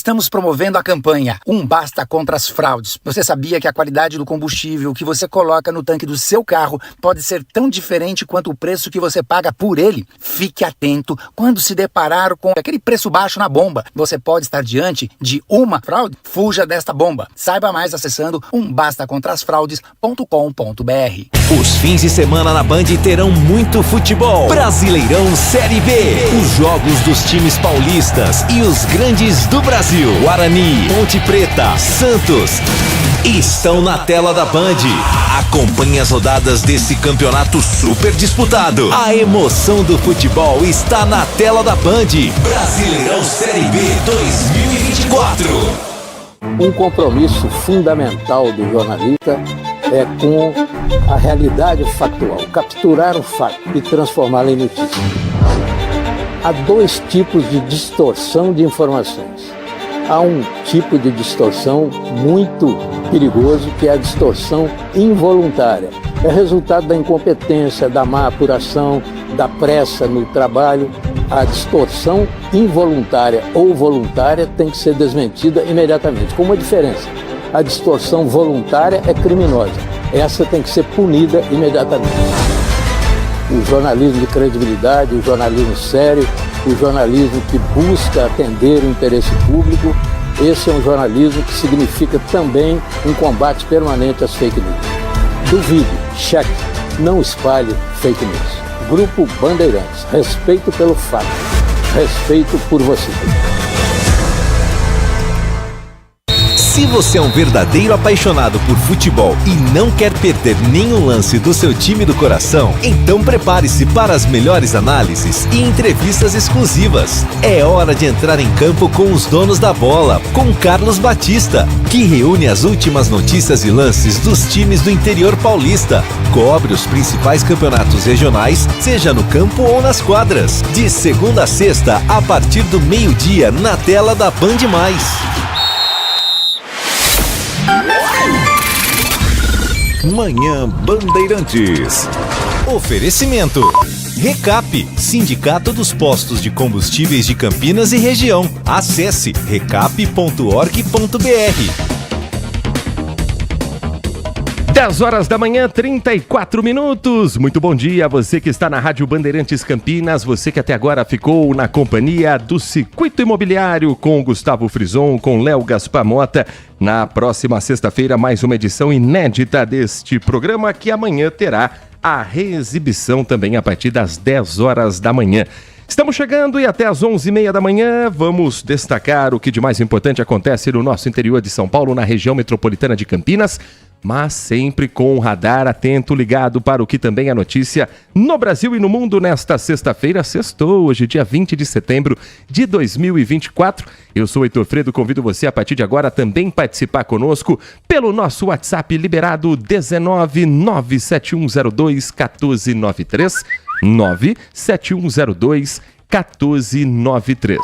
Estamos promovendo a campanha Um Basta contra as Fraudes. Você sabia que a qualidade do combustível que você coloca no tanque do seu carro pode ser tão diferente quanto o preço que você paga por ele? Fique atento quando se deparar com aquele preço baixo na bomba. Você pode estar diante de uma fraude? Fuja desta bomba. Saiba mais acessando umbastacontrasfraudes.com.br. Os fins de semana na Band terão muito futebol. Brasileirão Série B. Os jogos dos times paulistas e os grandes do Brasil. Guarani, Ponte Preta, Santos estão na tela da Band. Acompanhe as rodadas desse campeonato super disputado. A emoção do futebol está na tela da Band. Brasileirão Série B 2024. Um compromisso fundamental do jornalista é com a realidade factual, capturar o fato e transformá-lo em notícia. Há dois tipos de distorção de informações. Há um tipo de distorção muito perigoso, que é a distorção involuntária. É resultado da incompetência, da má apuração, da pressa no trabalho. A distorção involuntária ou voluntária tem que ser desmentida imediatamente, com uma diferença. A distorção voluntária é criminosa. Essa tem que ser punida imediatamente. O jornalismo de credibilidade, o jornalismo sério, o jornalismo que busca atender o interesse público, esse é um jornalismo que significa também um combate permanente às fake news. Duvide, cheque, não espalhe fake news. Grupo Bandeirantes, respeito pelo fato, respeito por você. Se você é um verdadeiro apaixonado por futebol e não quer perder nenhum lance do seu time do coração, então prepare-se para as melhores análises e entrevistas exclusivas. É hora de entrar em campo com os donos da bola, com Carlos Batista, que reúne as últimas notícias e lances dos times do interior paulista. Cobre os principais campeonatos regionais, seja no campo ou nas quadras. De segunda a sexta, a partir do meio-dia, na tela da Band+. Manhã Bandeirantes. Oferecimento. Recap, Sindicato dos Postos de Combustíveis de Campinas e Região. Acesse recap.org.br. 10 horas da manhã, 34 minutos. Muito bom dia a você que está na Rádio Bandeirantes Campinas, você que até agora ficou na companhia do Circuito Imobiliário com Gustavo Frison, com Léo Gaspar Mota. Na próxima sexta-feira, mais uma edição inédita deste programa que amanhã terá a reexibição também a partir das 10 horas da manhã. Estamos chegando e até às 11h30 da manhã vamos destacar o que de mais importante acontece no nosso interior de São Paulo, na região metropolitana de Campinas, mas sempre com o radar atento, ligado para o que também é notícia no Brasil e no mundo nesta sexta-feira. Sextou, hoje, dia 20 de setembro de 2024. Eu sou Heitor Fredo, convido você a partir de agora a também participar conosco pelo nosso WhatsApp liberado 19 97102 1493, 97102 1493.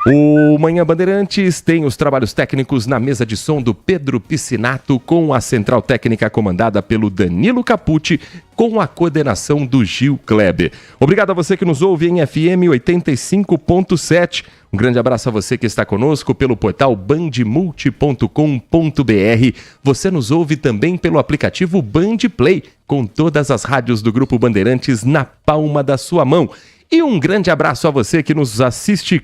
O Manhã Bandeirantes tem os trabalhos técnicos na mesa de som do Pedro Piscinato, com a central técnica comandada pelo Danilo Capucci, com a coordenação do Gil Kleber. Obrigado a você que nos ouve em FM 85.7. Um grande abraço a você que está conosco pelo portal bandmulti.com.br. Você nos ouve também pelo aplicativo Band Play, com todas as rádios do Grupo Bandeirantes na palma da sua mão. E um grande abraço a você que nos assiste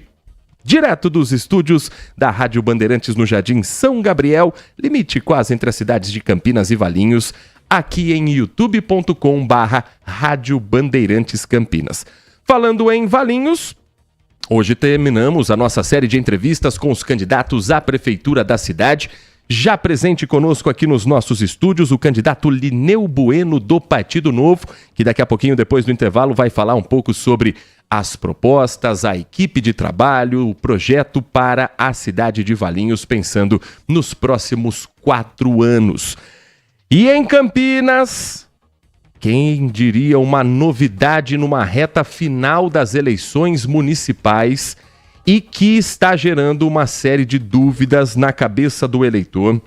direto dos estúdios da Rádio Bandeirantes no Jardim São Gabriel, limite quase entre as cidades de Campinas e Valinhos, aqui em youtube.com/Rádio Bandeirantes Campinas. Falando em Valinhos, hoje terminamos a nossa série de entrevistas com os candidatos à prefeitura da cidade. Já presente conosco aqui nos nossos estúdios, o candidato Lineu Bueno, do Partido Novo, que daqui a pouquinho, depois do intervalo, vai falar um pouco sobre as propostas, a equipe de trabalho, o projeto para a cidade de Valinhos, pensando nos próximos 4 anos. E em Campinas, quem diria uma novidade numa reta final das eleições municipais e que está gerando uma série de dúvidas na cabeça do eleitor,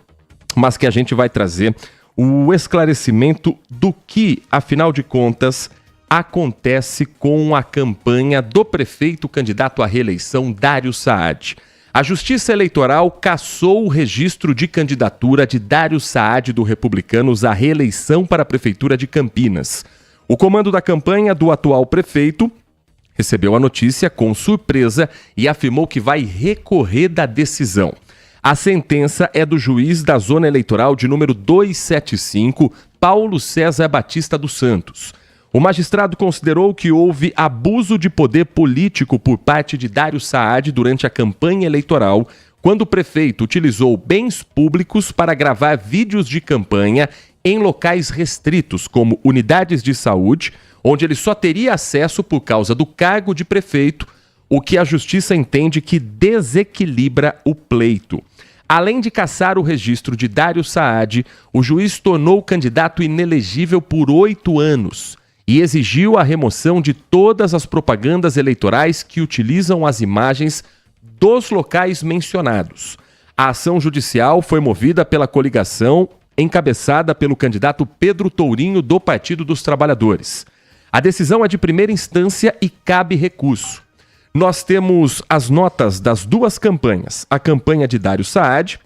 mas que a gente vai trazer o esclarecimento do que, afinal de contas, acontece com a campanha do prefeito candidato à reeleição, Dário Saad. A Justiça Eleitoral cassou o registro de candidatura de Dário Saad do Republicanos à reeleição para a Prefeitura de Campinas. O comando da campanha do atual prefeito recebeu a notícia com surpresa e afirmou que vai recorrer da decisão. A sentença é do juiz da Zona Eleitoral de número 275, Paulo César Batista dos Santos. O magistrado considerou que houve abuso de poder político por parte de Dário Saad durante a campanha eleitoral, quando o prefeito utilizou bens públicos para gravar vídeos de campanha em locais restritos, como unidades de saúde, onde ele só teria acesso por causa do cargo de prefeito, o que a justiça entende que desequilibra o pleito. Além de cassar o registro de Dário Saad, o juiz tornou o candidato inelegível por 8 anos e exigiu a remoção de todas as propagandas eleitorais que utilizam as imagens dos locais mencionados. A ação judicial foi movida pela coligação encabeçada pelo candidato Pedro Tourinho do Partido dos Trabalhadores. A decisão é de primeira instância e cabe recurso. Nós temos as notas das duas campanhas, a campanha de Dário Saad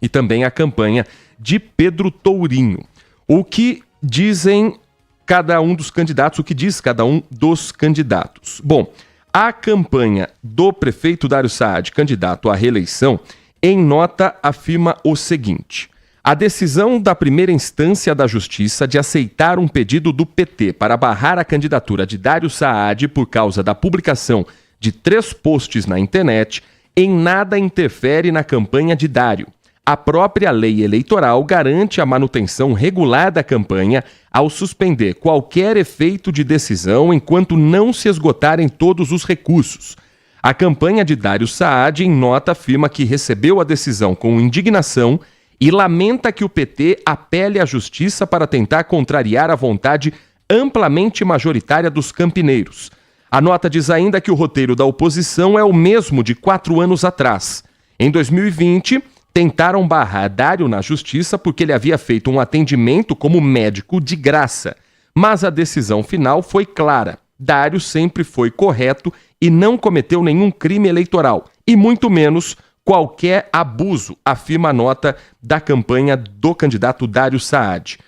e também a campanha de Pedro Tourinho. O que dizem cada um dos candidatos, o que diz cada um dos candidatos? Bom, a campanha do prefeito Dário Saad, candidato à reeleição, em nota afirma o seguinte: a decisão da primeira instância da Justiça de aceitar um pedido do PT para barrar a candidatura de Dário Saad por causa da publicação de 3 posts na internet em nada interfere na campanha de Dário. A própria lei eleitoral garante a manutenção regular da campanha ao suspender qualquer efeito de decisão enquanto não se esgotarem todos os recursos. A campanha de Dário Saad, em nota, afirma que recebeu a decisão com indignação e lamenta que o PT apele à justiça para tentar contrariar a vontade amplamente majoritária dos campineiros. A nota diz ainda que o roteiro da oposição é o mesmo de 4 anos atrás. Em 2020, tentaram barrar Dário na justiça porque ele havia feito um atendimento como médico de graça. Mas a decisão final foi clara. Dário sempre foi correto e não cometeu nenhum crime eleitoral, e muito menos qualquer abuso, afirma a nota da campanha do candidato Dário Saad.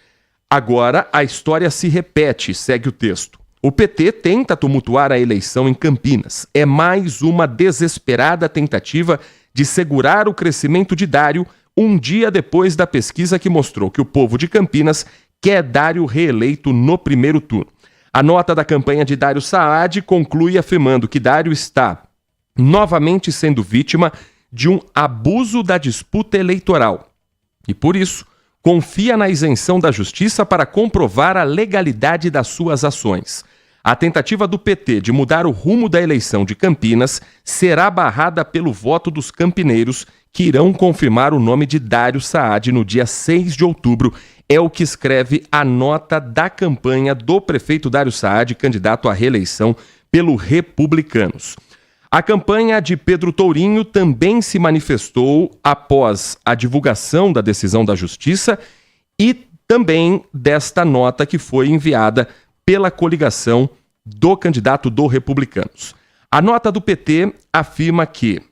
Agora a história se repete, segue o texto. O PT tenta tumultuar a eleição em Campinas. É mais uma desesperada tentativa de segurar o crescimento de Dário um dia depois da pesquisa que mostrou que o povo de Campinas quer Dário reeleito no primeiro turno. A nota da campanha de Dário Saad conclui afirmando que Dário está novamente sendo vítima de um abuso da disputa eleitoral e, por isso, confia na isenção da justiça para comprovar a legalidade das suas ações. A tentativa do PT de mudar o rumo da eleição de Campinas será barrada pelo voto dos campineiros, que irão confirmar o nome de Dário Saad no dia 6 de outubro. É o que escreve a nota da campanha do prefeito Dário Saad, candidato à reeleição pelo Republicanos. A campanha de Pedro Tourinho também se manifestou após a divulgação da decisão da Justiça e também desta nota que foi enviada pela coligação do candidato do Republicanos. A nota do PT afirma que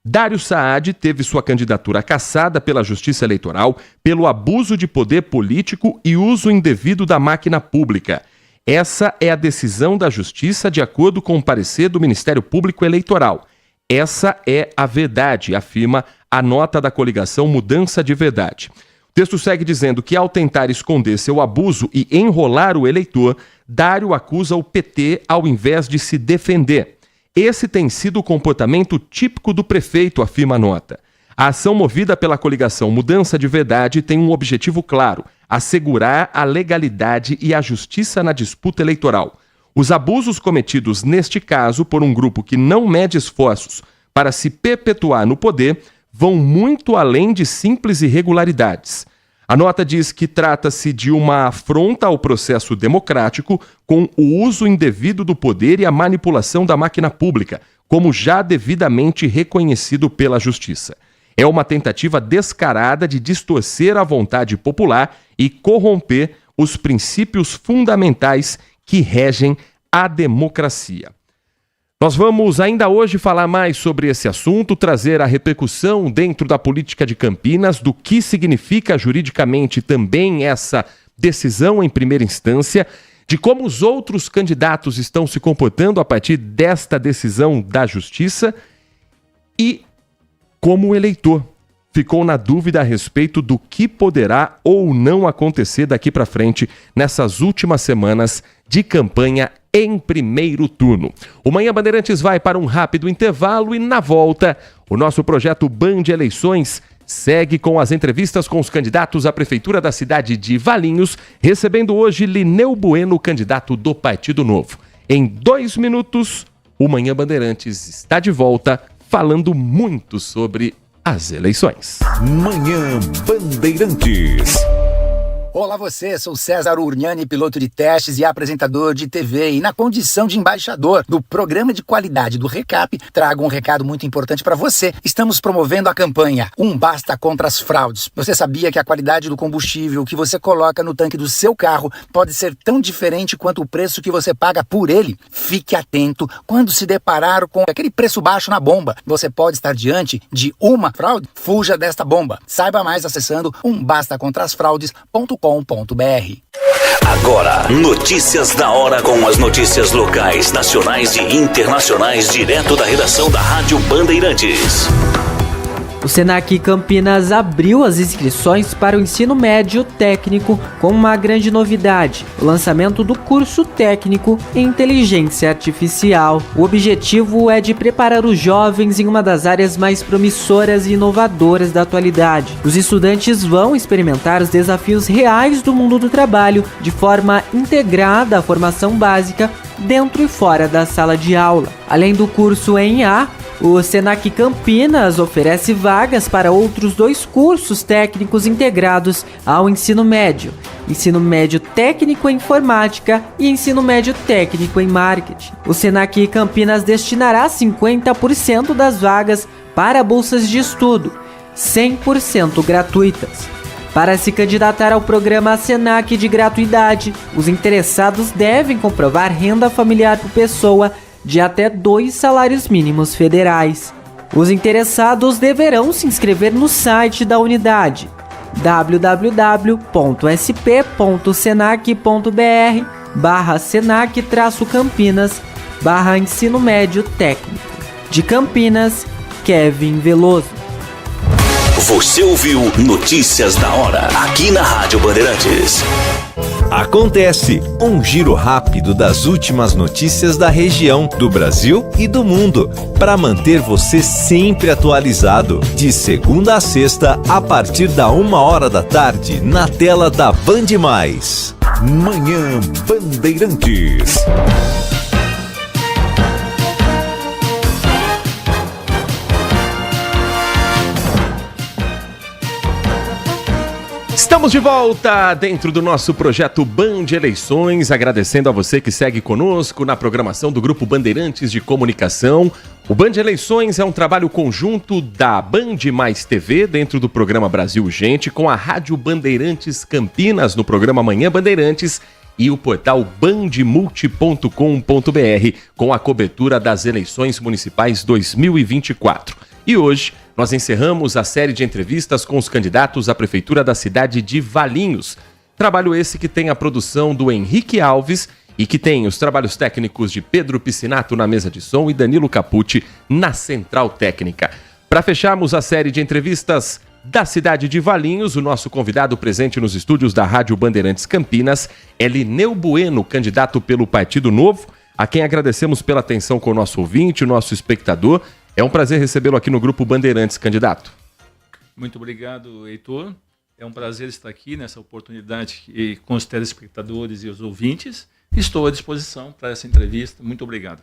Dário Saad teve sua candidatura cassada pela Justiça Eleitoral pelo abuso de poder político e uso indevido da máquina pública. Essa é a decisão da Justiça de acordo com o parecer do Ministério Público Eleitoral. Essa é a verdade, afirma a nota da coligação Mudança de Verdade. O texto segue dizendo que, ao tentar esconder seu abuso e enrolar o eleitor, Dário acusa o PT ao invés de se defender. Esse tem sido o comportamento típico do prefeito, afirma a nota. A ação movida pela coligação Mudança de Verdade tem um objetivo claro: assegurar a legalidade e a justiça na disputa eleitoral. Os abusos cometidos neste caso por um grupo que não mede esforços para se perpetuar no poder vão muito além de simples irregularidades. A nota diz que trata-se de uma afronta ao processo democrático com o uso indevido do poder e a manipulação da máquina pública, como já devidamente reconhecido pela Justiça. É uma tentativa descarada de distorcer a vontade popular e corromper os princípios fundamentais que regem a democracia. Nós vamos ainda hoje falar mais sobre esse assunto, trazer a repercussão dentro da política de Campinas, do que significa juridicamente também essa decisão em primeira instância, de como os outros candidatos estão se comportando a partir desta decisão da Justiça e como o eleitor ficou na dúvida a respeito do que poderá ou não acontecer daqui para frente nessas últimas semanas de campanha em primeiro turno. O Manhã Bandeirantes vai para um rápido intervalo e na volta o nosso projeto Band Eleições segue com as entrevistas com os candidatos à Prefeitura da cidade de Valinhos, recebendo hoje Lineu Bueno, candidato do Partido Novo. Em 2 minutos, o Manhã Bandeirantes está de volta falando muito sobre as eleições. Manhã Bandeirantes. Olá você, sou César Urniani, piloto de testes e apresentador de TV, e na condição de embaixador do programa de qualidade do Recap, trago um recado muito importante para você. Estamos promovendo a campanha Um Basta contra as Fraudes. Você sabia que a qualidade do combustível que você coloca no tanque do seu carro pode ser tão diferente quanto o preço que você paga por ele? Fique atento quando se deparar com aquele preço baixo na bomba. Você pode estar diante de uma fraude? Fuja desta bomba. Saiba mais acessando umbastacontrasfraudes.com.br. Agora, notícias da hora com as notícias locais, nacionais e internacionais, direto da redação da Rádio Bandeirantes. O Senac Campinas abriu as inscrições para o ensino médio técnico com uma grande novidade: o lançamento do curso técnico em inteligência artificial. O objetivo é de preparar os jovens em uma das áreas mais promissoras e inovadoras da atualidade. Os estudantes vão experimentar os desafios reais do mundo do trabalho de forma integrada à formação básica dentro e fora da sala de aula. Além do curso em A, o Senac Campinas oferece vagas para outros 2 cursos técnicos integrados ao ensino médio: ensino médio técnico em informática e ensino médio técnico em marketing. O Senac Campinas destinará 50% das vagas para bolsas de estudo, 100% gratuitas. Para se candidatar ao programa Senac de gratuidade, os interessados devem comprovar renda familiar por pessoa de até 2 salários mínimos federais. Os interessados deverão se inscrever no site da unidade www.sp.senac.br/senac-campinas/ensino médio técnico. De Campinas, Kevin Veloso. Você ouviu Notícias da Hora, aqui na Rádio Bandeirantes. Acontece um giro rápido das últimas notícias da região, do Brasil e do mundo, para manter você sempre atualizado. De segunda a sexta, a partir da 13h, na tela da Band+. Manhã Bandeirantes. Estamos de volta dentro do nosso projeto Band Eleições, agradecendo a você que segue conosco na programação do Grupo Bandeirantes de Comunicação. O Band Eleições é um trabalho conjunto da Band mais TV dentro do programa Brasil Urgente, com a Rádio Bandeirantes Campinas no programa Manhã Bandeirantes e o portal bandmulti.com.br com a cobertura das eleições municipais 2024. E hoje nós encerramos a série de entrevistas com os candidatos à Prefeitura da cidade de Valinhos. Trabalho esse que tem a produção do Henrique Alves e que tem os trabalhos técnicos de Pedro Piscinato na mesa de som e Danilo Capucci na central técnica. Para fecharmos a série de entrevistas da cidade de Valinhos, o nosso convidado presente nos estúdios da Rádio Bandeirantes Campinas é Lineu Bueno, candidato pelo Partido Novo, a quem agradecemos pela atenção com o nosso ouvinte, o nosso espectador. É um prazer recebê-lo aqui no Grupo Bandeirantes, candidato. Muito obrigado, Heitor. É um prazer estar aqui nessa oportunidade com os telespectadores e os ouvintes. Estou à disposição para essa entrevista. Muito obrigado.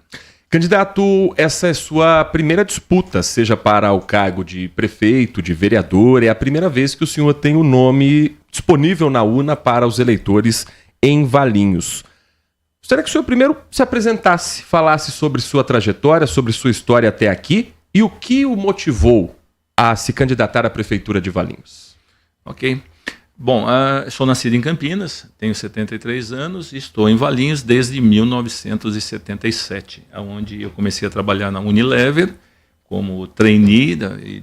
Candidato, essa é sua primeira disputa, seja para o cargo de prefeito, de vereador. É a primeira vez que o senhor tem o nome disponível na urna para os eleitores em Valinhos. Gostaria que o senhor primeiro se apresentasse, falasse sobre sua trajetória, sobre sua história até aqui e o que o motivou a se candidatar à Prefeitura de Valinhos. Ok. Bom, sou nascido em Campinas, tenho 73 anos e estou em Valinhos desde 1977, onde eu comecei a trabalhar na Unilever como trainee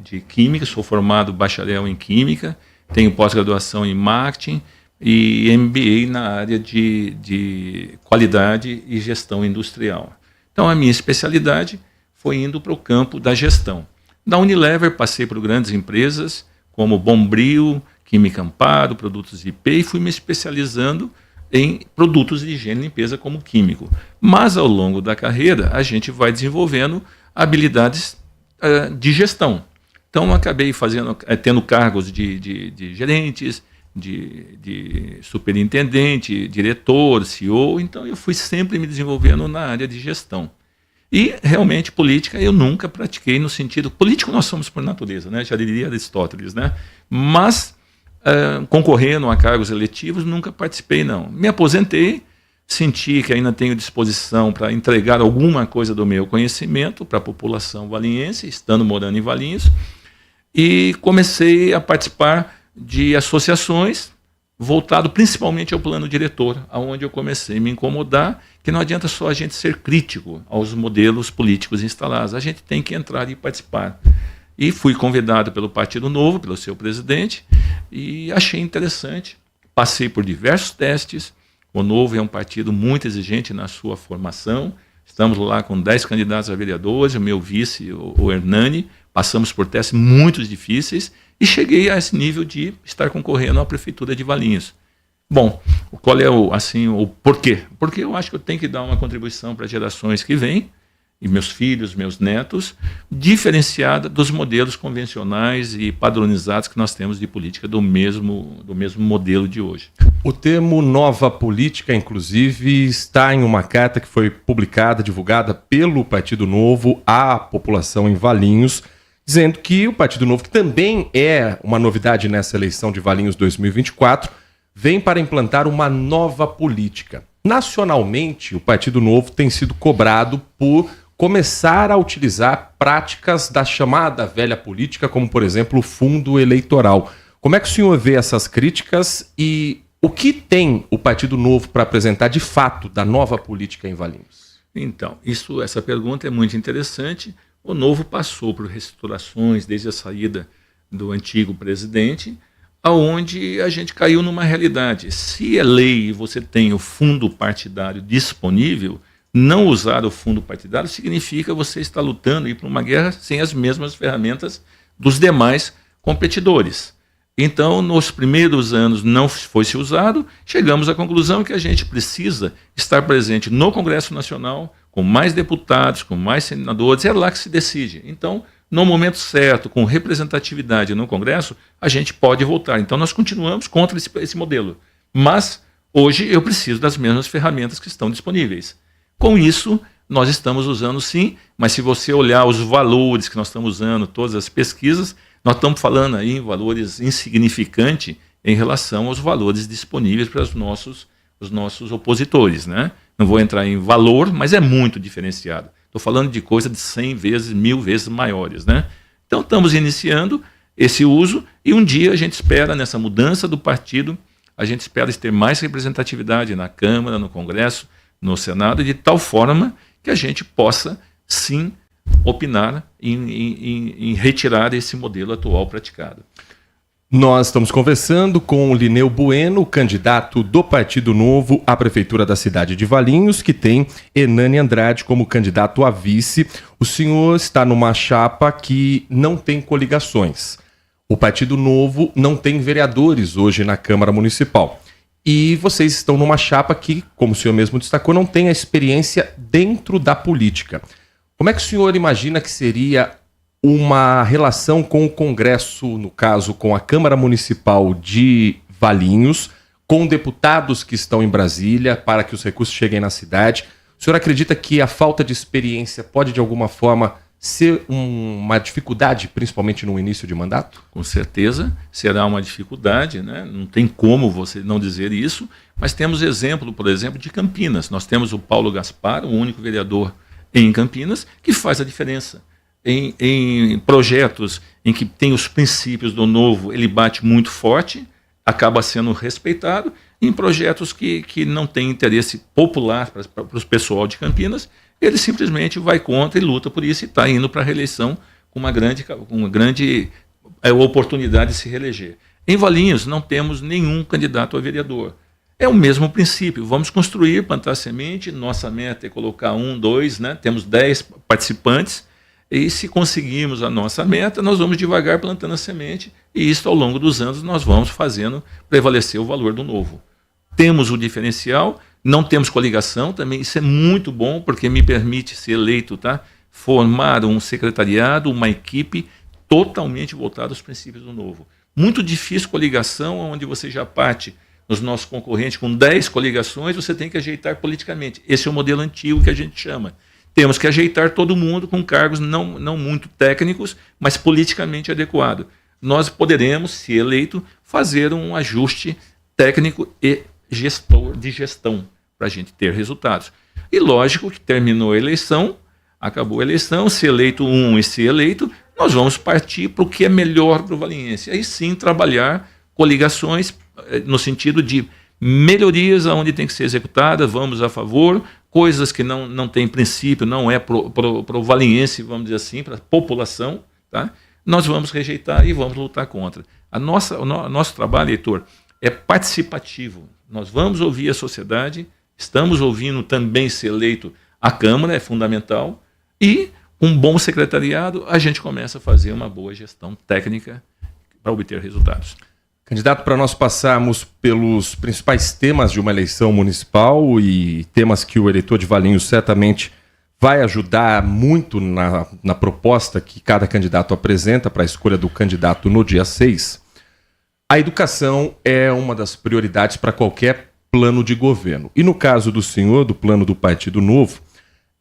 de Química, sou formado bacharel em Química, tenho pós-graduação em Marketing e MBA na área de Qualidade e Gestão Industrial. Então, a minha especialidade foi indo para o campo da gestão. Da Unilever, passei por grandes empresas como Bombril, Química Amparo, produtos IP, e fui me especializando em produtos de higiene e limpeza como químico. Mas, ao longo da carreira, a gente vai desenvolvendo habilidades de gestão. Então, acabei tendo cargos de gerentes, de superintendente, diretor, CEO. Então, eu fui sempre me desenvolvendo na área de gestão. E, realmente, política eu nunca pratiquei no sentido... Político nós somos por natureza, né? Já diria Aristóteles, né? Mas... concorrendo a cargos eletivos, nunca participei, não. Me aposentei, senti que ainda tenho disposição para entregar alguma coisa do meu conhecimento para a população valinhense, estando morando em Valinhos, e comecei a participar de associações voltado principalmente ao plano diretor, onde eu comecei a me incomodar, que não adianta só a gente ser crítico aos modelos políticos instalados, a gente tem que entrar e participar. E fui convidado pelo Partido Novo, pelo seu presidente, e achei interessante. Passei por diversos testes. O Novo é um partido muito exigente na sua formação. Estamos lá com 10 candidatos a vereadores, o meu vice, o Hernani. Passamos por testes muito difíceis e cheguei a esse nível de estar concorrendo à Prefeitura de Valinhos. Bom, qual é o porquê? Porque eu acho que eu tenho que dar uma contribuição para as gerações que vêm, e meus filhos, meus netos, diferenciada dos modelos convencionais e padronizados que nós temos de política do mesmo modelo de hoje. O termo nova política, inclusive, está em uma carta que foi publicada, divulgada pelo Partido Novo à população em Valinhos, dizendo que o Partido Novo, que também é uma novidade nessa eleição de Valinhos 2024, vem para implantar uma nova política. Nacionalmente, o Partido Novo tem sido cobrado por começar a utilizar práticas da chamada velha política, como, por exemplo, o fundo eleitoral. Como é que o senhor vê essas críticas e o que tem o Partido Novo para apresentar de fato da nova política em Valinhos? Então, essa pergunta é muito interessante. O Novo passou por reestruturações desde a saída do antigo presidente, aonde a gente caiu numa realidade. Se é lei e você tem o fundo partidário disponível, não usar o fundo partidário significa você estar lutando e ir para uma guerra sem as mesmas ferramentas dos demais competidores. Então, nos primeiros anos não foi se usado, chegamos à conclusão que a gente precisa estar presente no Congresso Nacional, com mais deputados, com mais senadores, é lá que se decide. Então, no momento certo, com representatividade no Congresso, a gente pode voltar. Então, nós continuamos contra esse modelo. Mas, hoje, eu preciso das mesmas ferramentas que estão disponíveis. Com isso, nós estamos usando sim, mas se você olhar os valores que nós estamos usando, todas as pesquisas, nós estamos falando aí em valores insignificantes em relação aos valores disponíveis para os nossos opositores, né? Não vou entrar em valor, mas é muito diferenciado. Estou falando de coisa de 100 vezes, 1000 vezes maiores, né? Então, estamos iniciando esse uso e um dia a gente espera, nessa mudança do partido, a gente espera ter mais representatividade na Câmara, no Congresso, no Senado, de tal forma que a gente possa, sim, opinar em retirar esse modelo atual praticado. Nós estamos conversando com o Lineu Bueno, candidato do Partido Novo à Prefeitura da cidade de Valinhos, que tem Hernani Andrade como candidato a vice. O senhor está numa chapa que não tem coligações. O Partido Novo não tem vereadores hoje na Câmara Municipal. E vocês estão numa chapa que, como o senhor mesmo destacou, não tem a experiência dentro da política. Como é que o senhor imagina que seria uma relação com o Congresso, no caso, com a Câmara Municipal de Valinhos, com deputados que estão em Brasília, para que os recursos cheguem na cidade? O senhor acredita que a falta de experiência pode, de alguma forma, ser uma dificuldade, principalmente no início de mandato? Com certeza será uma dificuldade, né? Não tem como você não dizer isso, mas temos exemplo, por exemplo, de Campinas. Nós temos o Paulo Gaspar, o único vereador em Campinas, que faz a diferença. Em projetos em que tem os princípios do Novo, ele bate muito forte, acaba sendo respeitado. Em projetos que não têm interesse popular para o pessoal de Campinas, ele simplesmente vai contra e luta por isso e está indo para a reeleição com uma grande oportunidade de se reeleger. Em Valinhos não temos nenhum candidato a vereador. É o mesmo princípio, vamos construir, plantar semente, nossa meta é colocar 1, 2, né? Temos 10 participantes, e se conseguirmos a nossa meta, nós vamos devagar plantando a semente, e isso ao longo dos anos nós vamos fazendo prevalecer o valor do novo. Temos o diferencial, não temos coligação também, isso é muito bom, porque me permite ser eleito, tá? Formar um secretariado, uma equipe totalmente voltada aos princípios do novo. Muito difícil coligação, onde você já parte nos nossos concorrentes com 10 coligações, você tem que ajeitar politicamente. Esse é o modelo antigo que a gente chama. Temos que ajeitar todo mundo com cargos não muito técnicos, mas politicamente adequado. Nós poderemos, se eleito, fazer um ajuste técnico e de gestão para a gente ter resultados. E lógico que terminou a eleição, acabou a eleição, se eleito um e se eleito, nós vamos partir para o que é melhor para o valiense. Aí sim trabalhar coligações no sentido de melhorias aonde tem que ser executada, vamos a favor, coisas que não tem princípio, não é para o valiense, vamos dizer assim, para a população, tá? Nós vamos rejeitar e vamos lutar contra. O nosso trabalho, Heitor, é participativo. Nós vamos ouvir a sociedade, estamos ouvindo também ser eleito a Câmara, é fundamental, e um bom secretariado, a gente começa a fazer uma boa gestão técnica para obter resultados. Candidato, para nós passarmos pelos principais temas de uma eleição municipal e temas que o eleitor de Valinhos certamente vai ajudar muito na proposta que cada candidato apresenta para a escolha do candidato no dia 6, a educação é uma das prioridades para qualquer plano de governo. E no caso do senhor, do plano do Partido Novo,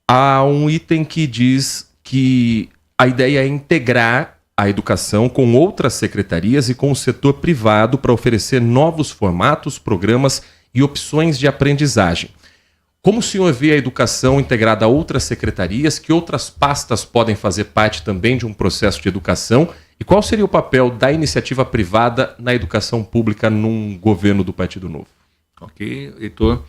há um item que diz que a ideia é integrar a educação com outras secretarias e com o setor privado para oferecer novos formatos, programas e opções de aprendizagem. Como o senhor vê a educação integrada a outras secretarias? Que outras pastas podem fazer parte também de um processo de educação? E qual seria o papel da iniciativa privada na educação pública num governo do Partido Novo? Ok, Heitor.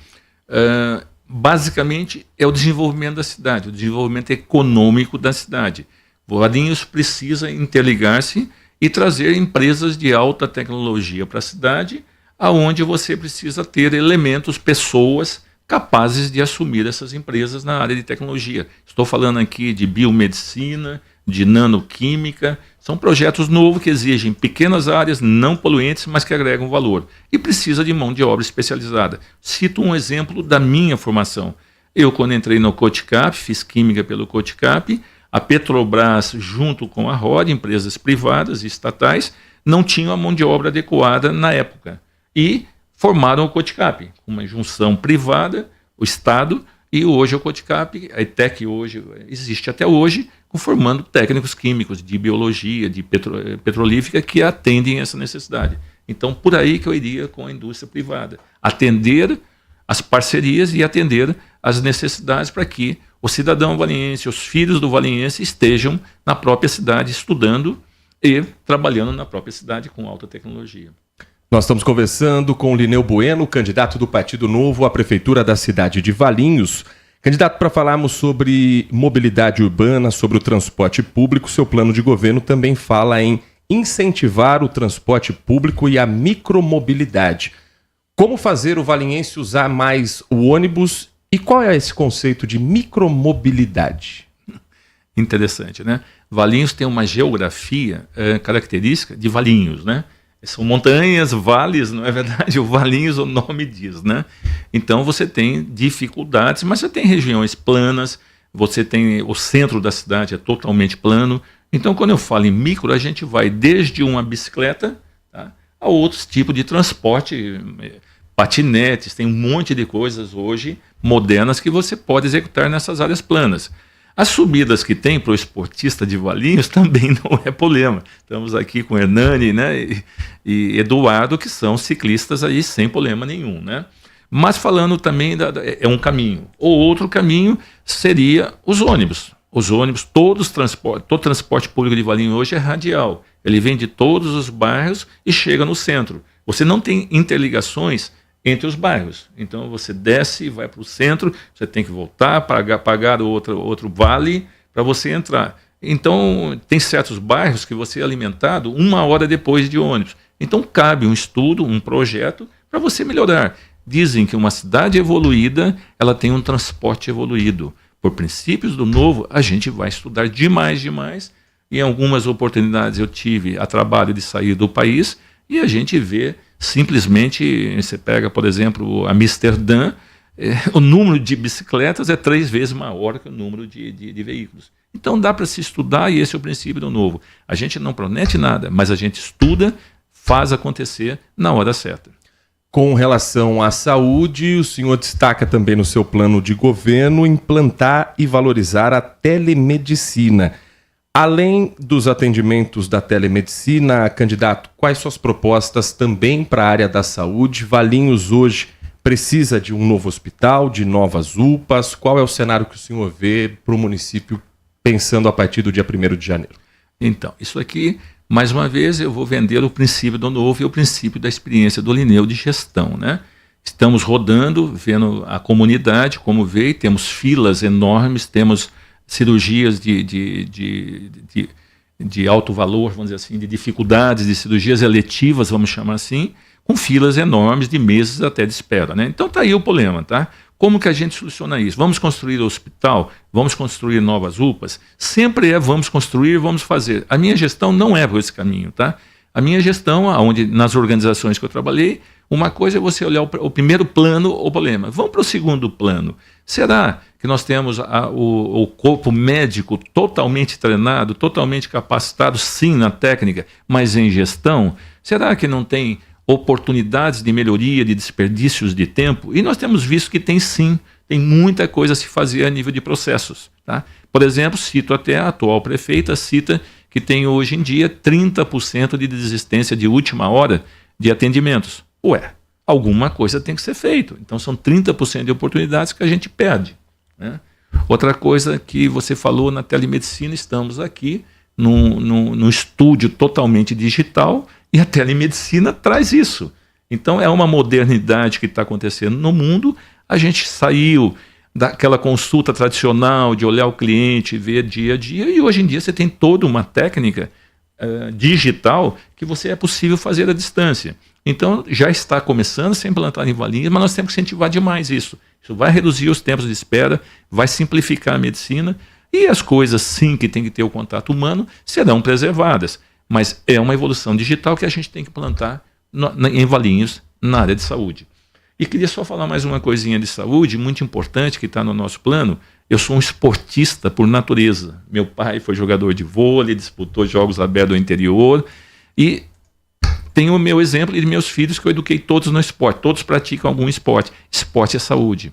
Basicamente é o desenvolvimento da cidade, o desenvolvimento econômico da cidade. Valinhos precisa interligar-se e trazer empresas de alta tecnologia para a cidade, aonde você precisa ter elementos, pessoas capazes de assumir essas empresas na área de tecnologia. Estou falando aqui de biomedicina, de nanoquímica, são projetos novos que exigem pequenas áreas não poluentes, mas que agregam valor. E precisa de mão de obra especializada. Cito um exemplo da minha formação. Eu, quando entrei no Coticap, fiz química pelo Coticap, a Petrobras, junto com a ROD, empresas privadas e estatais, não tinham a mão de obra adequada na época. E formaram o Coticap, uma junção privada, o Estado, e hoje o Coticap, a ETEC hoje, existe até hoje, formando técnicos químicos de biologia, de petrolífera, que atendem essa necessidade. Então, por aí que eu iria com a indústria privada. Atender as parcerias e atender as necessidades para que o cidadão valiense, os filhos do valiense estejam na própria cidade estudando e trabalhando na própria cidade com alta tecnologia. Nós estamos conversando com Lineu Bueno, candidato do Partido Novo à Prefeitura da cidade de Valinhos. Candidato, para falarmos sobre mobilidade urbana, sobre o transporte público, seu plano de governo também fala em incentivar o transporte público e a micromobilidade. Como fazer o valinhense usar mais o ônibus e qual é esse conceito de micromobilidade? Interessante, né? Valinhos tem uma geografia característica de Valinhos, né? São montanhas, vales, não é verdade? O Valinhos, o nome diz, né? Então você tem dificuldades, mas você tem regiões planas, você tem o centro da cidade é totalmente plano. Então quando eu falo em micro, a gente vai desde uma bicicleta, tá, a outros tipos de transporte, patinetes, tem um monte de coisas hoje modernas que você pode executar nessas áreas planas. As subidas que tem para o esportista de Valinhos também não é problema. Estamos aqui com Hernani, né, e Eduardo, que são ciclistas aí sem problema nenhum, né? Mas falando também, é um caminho. O outro caminho seria os ônibus. Os ônibus, todo transporte público de Valinhos hoje é radial. Ele vem de todos os bairros e chega no centro. Você não tem interligações entre os bairros. Então você desce e vai para o centro, você tem que voltar, pagar outro vale para você entrar. Então tem certos bairros que você é alimentado 1 hora depois de ônibus. Então cabe um estudo, um projeto para você melhorar. Dizem que uma cidade evoluída, ela tem um transporte evoluído. Por princípios do novo, a gente vai estudar demais. Em algumas oportunidades eu tive a trabalho de sair do país e a gente vê simplesmente, você pega, por exemplo, Amsterdã, o número de bicicletas é 3 vezes maior que o número de veículos. Então dá para se estudar e esse é o princípio do novo. A gente não promete nada, mas a gente estuda, faz acontecer na hora certa. Com relação à saúde, o senhor destaca também no seu plano de governo implantar e valorizar a telemedicina. Além dos atendimentos da telemedicina, candidato, quais suas propostas também para a área da saúde? Valinhos hoje precisa de um novo hospital, de novas UPAs. Qual é o cenário que o senhor vê para o município pensando a partir do dia 1º de janeiro? Então, isso aqui, mais uma vez, eu vou vender o princípio do novo e o princípio da experiência do Linneu de gestão, né? Estamos rodando, vendo a comunidade como veio, temos filas enormes, temos cirurgias de alto valor, vamos dizer assim, de dificuldades, de cirurgias eletivas, vamos chamar assim, com filas enormes de meses até de espera, né? Então está aí o problema, tá? Como que a gente soluciona isso? Vamos construir hospital? Vamos construir novas UPAs? Sempre vamos construir, vamos fazer. A minha gestão não é por esse caminho, tá? A minha gestão, onde nas organizações que eu trabalhei, uma coisa é você olhar o primeiro plano, o problema. Vamos para o segundo plano. Será que nós temos o corpo médico totalmente treinado, totalmente capacitado, sim, na técnica, mas em gestão? Será que não tem oportunidades de melhoria, de desperdícios de tempo? E nós temos visto que tem sim, tem muita coisa a se fazer a nível de processos. Tá? Por exemplo, cito até a atual prefeita, cita que tem hoje em dia 30% de desistência de última hora de atendimentos. Ué, alguma coisa tem que ser feita. Então são 30% de oportunidades que a gente perde. Né? Outra coisa que você falou na telemedicina, estamos aqui num estúdio totalmente digital e a telemedicina traz isso. Então é uma modernidade que está acontecendo no mundo. A gente saiu daquela consulta tradicional de olhar o cliente, ver dia a dia, e hoje em dia você tem toda uma técnica digital que você é possível fazer à distância. Então já está começando a ser implantado em Valinhos, mas nós temos que incentivar demais isso. Isso vai reduzir os tempos de espera, vai simplificar a medicina, e as coisas sim que tem que ter o contato humano serão preservadas. Mas é uma evolução digital que a gente tem que implantar em Valinhos, na área de saúde. E queria só falar mais uma coisinha de saúde, muito importante, que está no nosso plano. Eu sou um esportista por natureza. Meu pai foi jogador de vôlei, disputou jogos abertos do interior, e tenho o meu exemplo de meus filhos que eu eduquei todos no esporte. Todos praticam algum esporte. Esporte é saúde.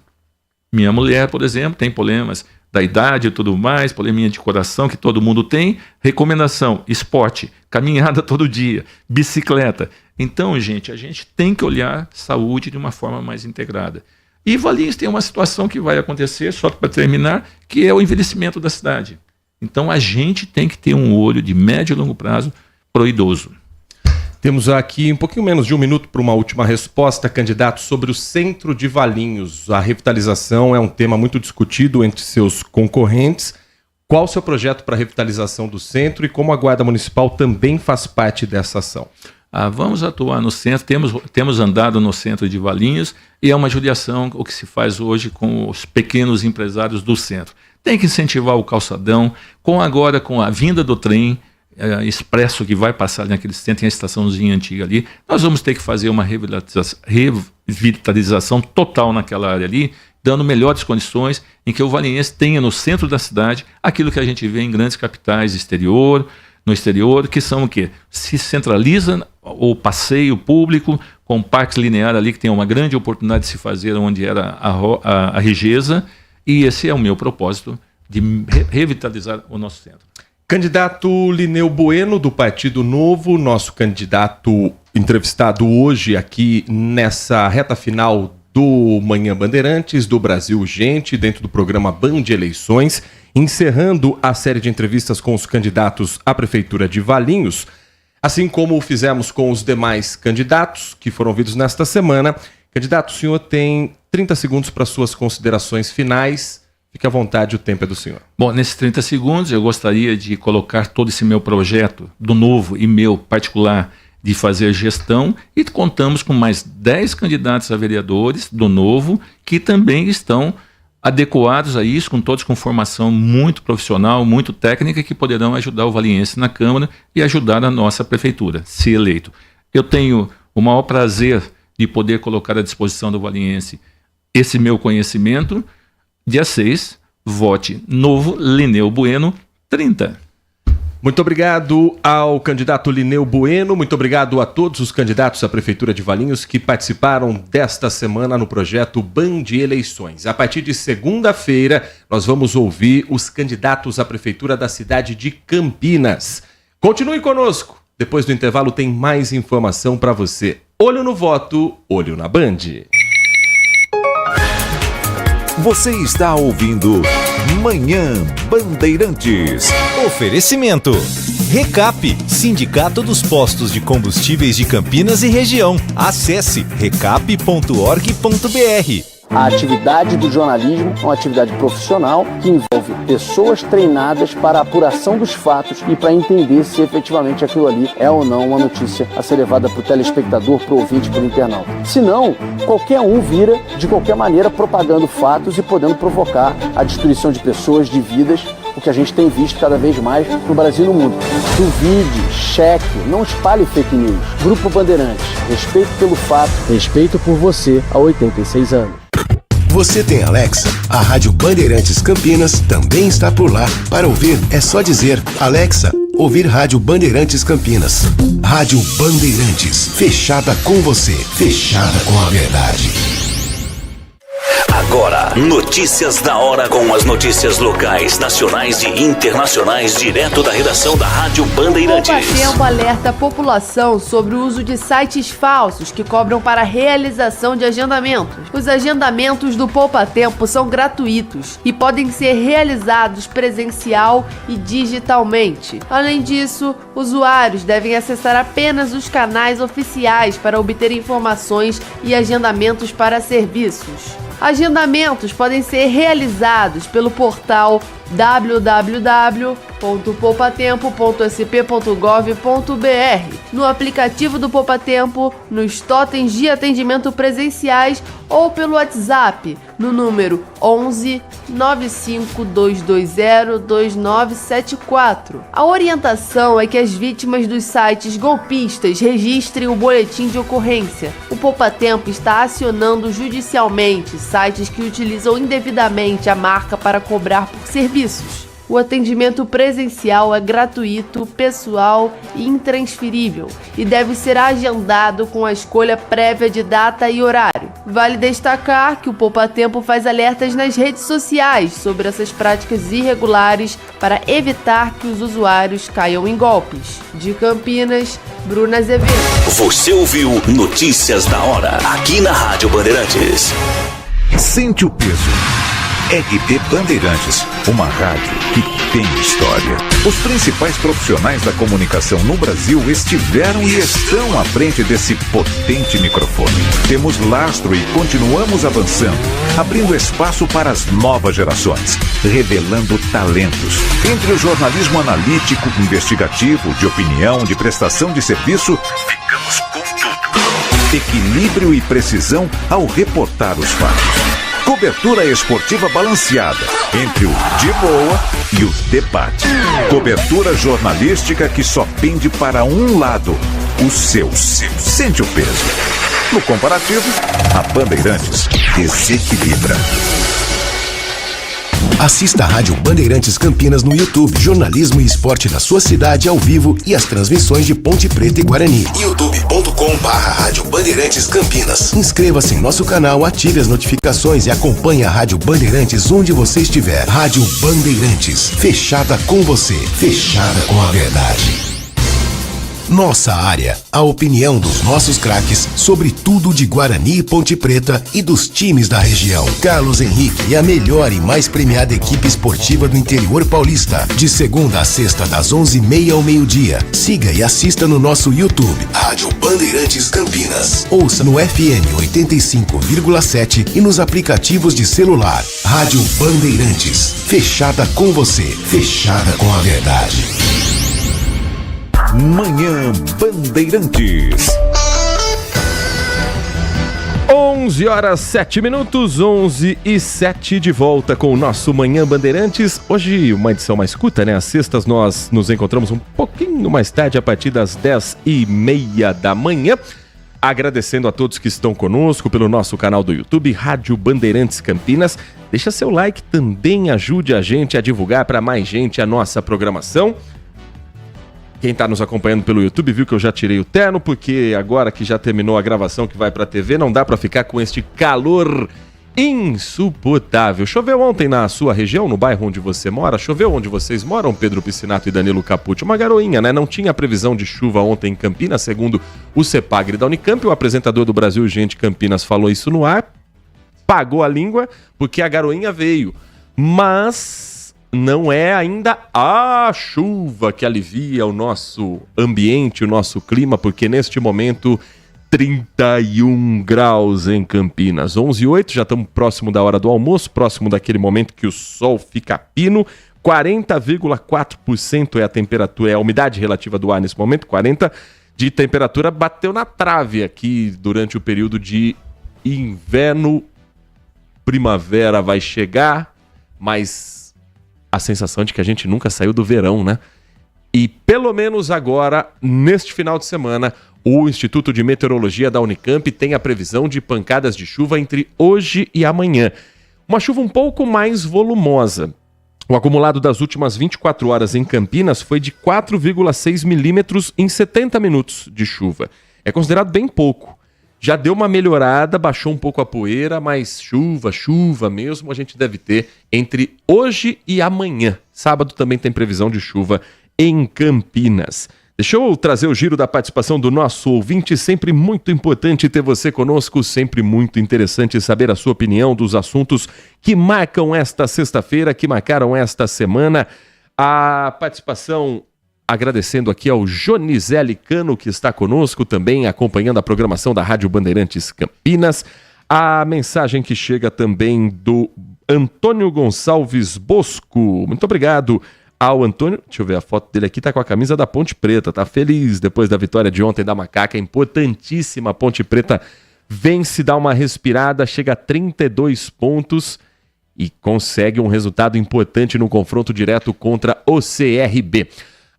Minha mulher, por exemplo, tem problemas da idade e tudo mais, probleminha de coração que todo mundo tem. Recomendação, esporte, caminhada todo dia, bicicleta. Então, gente, a gente tem que olhar saúde de uma forma mais integrada. E Valinhos tem uma situação que vai acontecer, só para terminar, que é o envelhecimento da cidade. Então, a gente tem que ter um olho de médio e longo prazo para o idoso. Temos aqui um pouquinho menos de 1 minuto para uma última resposta, candidato, sobre o centro de Valinhos. A revitalização é um tema muito discutido entre seus concorrentes. Qual o seu projeto para a revitalização do centro e como a Guarda Municipal também faz parte dessa ação? Vamos atuar no centro, temos andado no centro de Valinhos e é uma judiação o que se faz hoje com os pequenos empresários do centro. Tem que incentivar o calçadão, com a vinda do trem expresso que vai passar naquele centro, tem a estaçãozinha antiga ali, nós vamos ter que fazer uma revitalização total naquela área ali, dando melhores condições em que o valinhense tenha no centro da cidade aquilo que a gente vê em grandes capitais no exterior, que são o quê? Se centraliza o passeio público com parques lineares ali, que tem uma grande oportunidade de se fazer onde era a Regesa, e esse é o meu propósito de revitalizar o nosso centro. Candidato Linneu Bueno, do Partido Novo, nosso candidato entrevistado hoje aqui nessa reta final do Manhã Bandeirantes, do Brasil Urgente, dentro do programa Band Eleições, encerrando a série de entrevistas com os candidatos à Prefeitura de Valinhos. Assim como fizemos com os demais candidatos que foram ouvidos nesta semana. Candidato, o senhor tem 30 segundos para suas considerações finais. Fique à vontade, o tempo é do senhor. Bom, nesses 30 segundos eu gostaria de colocar todo esse meu projeto do Novo e meu particular de fazer gestão, e contamos com mais 10 candidatos a vereadores do Novo que também estão adequados a isso, todos com formação muito profissional, muito técnica, que poderão ajudar o valiense na Câmara e ajudar a nossa prefeitura, se eleito. Eu tenho o maior prazer de poder colocar à disposição do valiense esse meu conhecimento. Dia 6, vote Novo, Lineu Bueno, 30. Muito obrigado ao candidato Lineu Bueno, muito obrigado a todos os candidatos à Prefeitura de Valinhos que participaram desta semana no projeto Band Eleições. A partir de segunda-feira, nós vamos ouvir os candidatos à Prefeitura da cidade de Campinas. Continue conosco, depois do intervalo tem mais informação para você. Olho no voto, olho na Band. Você está ouvindo Manhã Bandeirantes. Oferecimento. Recap, Sindicato dos Postos de Combustíveis de Campinas e Região. Acesse recap.org.br. A atividade do jornalismo é uma atividade profissional que envolve pessoas treinadas para a apuração dos fatos e para entender se efetivamente aquilo ali é ou não uma notícia a ser levada para o telespectador, para o ouvinte, para o internauta. Senão, qualquer um vira, de qualquer maneira, propagando fatos e podendo provocar a destruição de pessoas, de vidas, o que a gente tem visto cada vez mais no Brasil e no mundo. Duvide, cheque, não espalhe fake news. Grupo Bandeirantes, respeito pelo fato, respeito por você há 86 anos. Você tem Alexa? A Rádio Bandeirantes Campinas também está por lá. Para ouvir, é só dizer: Alexa, ouvir Rádio Bandeirantes Campinas. Rádio Bandeirantes, fechada com você, fechada com a verdade. Agora, notícias da hora com as notícias locais, nacionais e internacionais, direto da redação da Rádio Bandeirantes. O Poupatempo alerta a população sobre o uso de sites falsos que cobram para a realização de agendamentos. Os agendamentos do Poupatempo são gratuitos e podem ser realizados presencial e digitalmente. Além disso, usuários devem acessar apenas os canais oficiais para obter informações e agendamentos para serviços. Agendamentos podem ser realizados pelo portal www.poupatempo.sp.gov.br, no aplicativo do Poupatempo, nos totens de atendimento presenciais ou pelo WhatsApp, no número 11 95220 2974. A orientação é que as vítimas dos sites golpistas registrem o boletim de ocorrência. O Poupatempo está acionando judicialmente sites que utilizam indevidamente a marca para cobrar por serviços. O atendimento presencial é gratuito, pessoal e intransferível e deve ser agendado com a escolha prévia de data e horário. Vale destacar que o Poupatempo faz alertas nas redes sociais sobre essas práticas irregulares para evitar que os usuários caiam em golpes. De Campinas, Bruna Azevedo. Você ouviu Notícias da Hora, aqui na Rádio Bandeirantes. Sente o peso. RB Bandeirantes, uma rádio que tem história. Os principais profissionais da comunicação no Brasil estiveram e estão à frente desse potente microfone. Temos lastro e continuamos avançando, abrindo espaço para as novas gerações, revelando talentos. Entre o jornalismo analítico, investigativo, de opinião, de prestação de serviço, ficamos com tudo. Equilíbrio e precisão ao reportar os fatos. Cobertura esportiva balanceada entre o de boa e o debate. Cobertura jornalística que só pende para um lado, o seu. Sente o peso. No comparativo, a Bandeirantes desequilibra. Assista a Rádio Bandeirantes Campinas no YouTube. Jornalismo e esporte da sua cidade ao vivo e as transmissões de Ponte Preta e Guarani. youtube.com/Rádio Bandeirantes Campinas. Inscreva-se em nosso canal, ative as notificações e acompanhe a Rádio Bandeirantes onde você estiver. Rádio Bandeirantes, fechada com você, fechada com a verdade. Nossa Área, a opinião dos nossos craques sobre tudo de Guarani e Ponte Preta e dos times da região. Carlos Henrique e a melhor e mais premiada equipe esportiva do interior paulista. De segunda a sexta, das 11h30 ao meio-dia. Siga e assista no nosso YouTube, Rádio Bandeirantes Campinas. Ouça no FM 85,7 e nos aplicativos de celular. Rádio Bandeirantes. Fechada com você. Fechada com a verdade. Manhã Bandeirantes. 11h07, 11h07, de volta com o nosso Manhã Bandeirantes. Hoje uma edição mais curta, né? Às sextas nós nos encontramos um pouquinho mais tarde, a partir das 10h30 da manhã. Agradecendo a todos que estão conosco pelo nosso canal do YouTube, Rádio Bandeirantes Campinas. Deixa seu like, também ajude a gente a divulgar para mais gente a nossa programação. Quem está nos acompanhando pelo YouTube viu que eu já tirei o terno, porque agora que já terminou a gravação que vai para a TV, não dá para ficar com este calor insuportável. Choveu ontem na sua região, no bairro onde você mora? Choveu onde vocês moram, Pedro Piscinato e Danilo Capucci? Uma garoinha, né? Não tinha previsão de chuva ontem em Campinas, segundo o CEPAGRE da Unicamp. O apresentador do Brasil Gente Campinas falou isso no ar, pagou a língua, porque a garoinha veio. Mas não é ainda a chuva que alivia o nosso ambiente, o nosso clima, porque neste momento 31 graus em Campinas. 11h08, já estamos próximo da hora do almoço, próximo daquele momento que o sol fica pino. 40,4% é a temperatura, é a umidade relativa do ar nesse momento. 40% de temperatura, bateu na trave aqui durante o período de inverno. Primavera vai chegar, mas a sensação de que a gente nunca saiu do verão, né? E pelo menos agora, neste final de semana, o Instituto de Meteorologia da Unicamp tem a previsão de pancadas de chuva entre hoje e amanhã. Uma chuva um pouco mais volumosa. O acumulado das últimas 24 horas em Campinas foi de 4,6 milímetros em 70 minutos de chuva. É considerado bem pouco. Já deu uma melhorada, baixou um pouco a poeira, mas chuva mesmo a gente deve ter entre hoje e amanhã. Sábado também tem previsão de chuva em Campinas. Deixa eu trazer o giro da participação do nosso ouvinte. Sempre muito importante ter você conosco, sempre muito interessante saber a sua opinião dos assuntos que marcam esta sexta-feira, que marcaram esta semana. A participação, agradecendo aqui ao Jonizele Cano, que está conosco também, acompanhando a programação da Rádio Bandeirantes Campinas. A mensagem que chega também do Antônio Gonçalves Bosco. Muito obrigado ao Antônio. Deixa eu ver a foto dele aqui, tá com a camisa da Ponte Preta, tá feliz depois da vitória de ontem da Macaca, importantíssima. A Ponte Preta vence, dá uma respirada, chega a 32 pontos e consegue um resultado importante no confronto direto contra o CRB.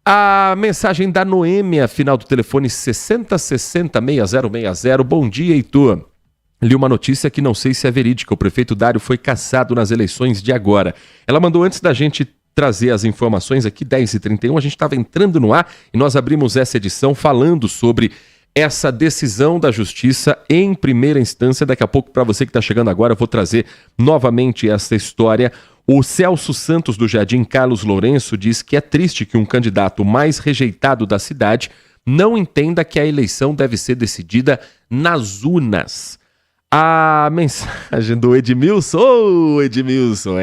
A mensagem da Noêmia, final do telefone 60606060. Bom dia, Heitor. Li uma notícia que não sei se é verídica. O prefeito Dário foi cassado nas eleições de agora. Ela mandou antes da gente trazer as informações aqui, 10h31. A gente estava entrando no ar e nós abrimos essa edição falando sobre essa decisão da Justiça em primeira instância. Daqui a pouco, para você que está chegando agora, eu vou trazer novamente essa história. O Celso Santos, do Jardim Carlos Lourenço, diz que é triste que um candidato mais rejeitado da cidade não entenda que a eleição deve ser decidida nas urnas. A mensagem do Edmilson. Ô, Edmilson,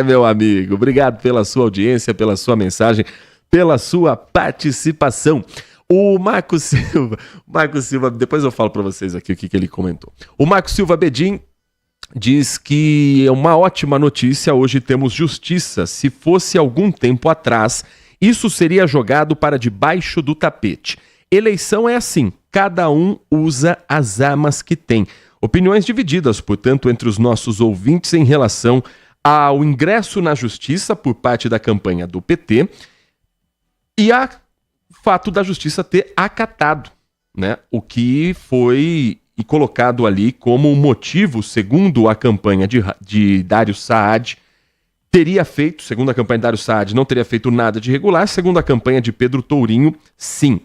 meu amigo, obrigado pela sua audiência, pela sua mensagem, pela sua participação. O Marco Silva, depois eu falo para vocês aqui o que ele comentou. O Marco Silva Bedin diz que é uma ótima notícia, hoje temos justiça. Se fosse algum tempo atrás, isso seria jogado para debaixo do tapete. Eleição é assim, cada um usa as armas que tem. Opiniões divididas, portanto, entre os nossos ouvintes em relação ao ingresso na justiça por parte da campanha do PT e a fato da justiça ter acatado, né, o que foi colocado ali como motivo, segundo a campanha de Dário Saad, teria feito, segundo a campanha de Dário Saad, não teria feito nada de irregular, segundo a campanha de Pedro Tourinho, sim.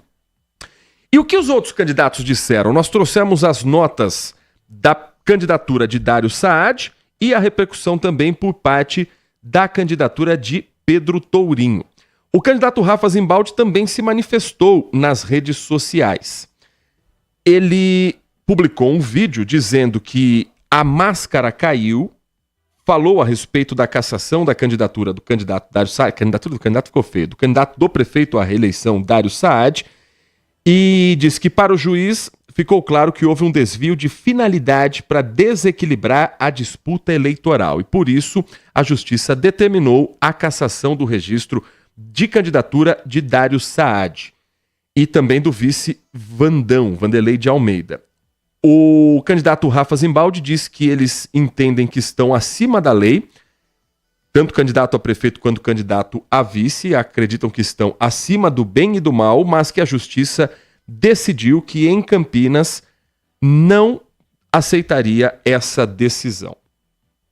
E o que os outros candidatos disseram? Nós trouxemos as notas da candidatura de Dário Saad e a repercussão também por parte da candidatura de Pedro Tourinho. O candidato Rafa Zimbaldi também se manifestou nas redes sociais. Ele publicou um vídeo dizendo que a máscara caiu, falou a respeito da cassação da candidatura do candidato Dário Saad, candidatura do candidato ficou feio, do candidato do prefeito à reeleição, Dário Saad, e disse que para o juiz ficou claro que houve um desvio de finalidade para desequilibrar a disputa eleitoral e, por isso, a justiça determinou a cassação do registro de candidatura de Dário Saad e também do vice Vanderlei de Almeida. O candidato Rafa Zimbaldi disse que eles entendem que estão acima da lei, tanto candidato a prefeito quanto candidato a vice, acreditam que estão acima do bem e do mal, mas que a justiça decidiu que em Campinas não aceitaria essa decisão,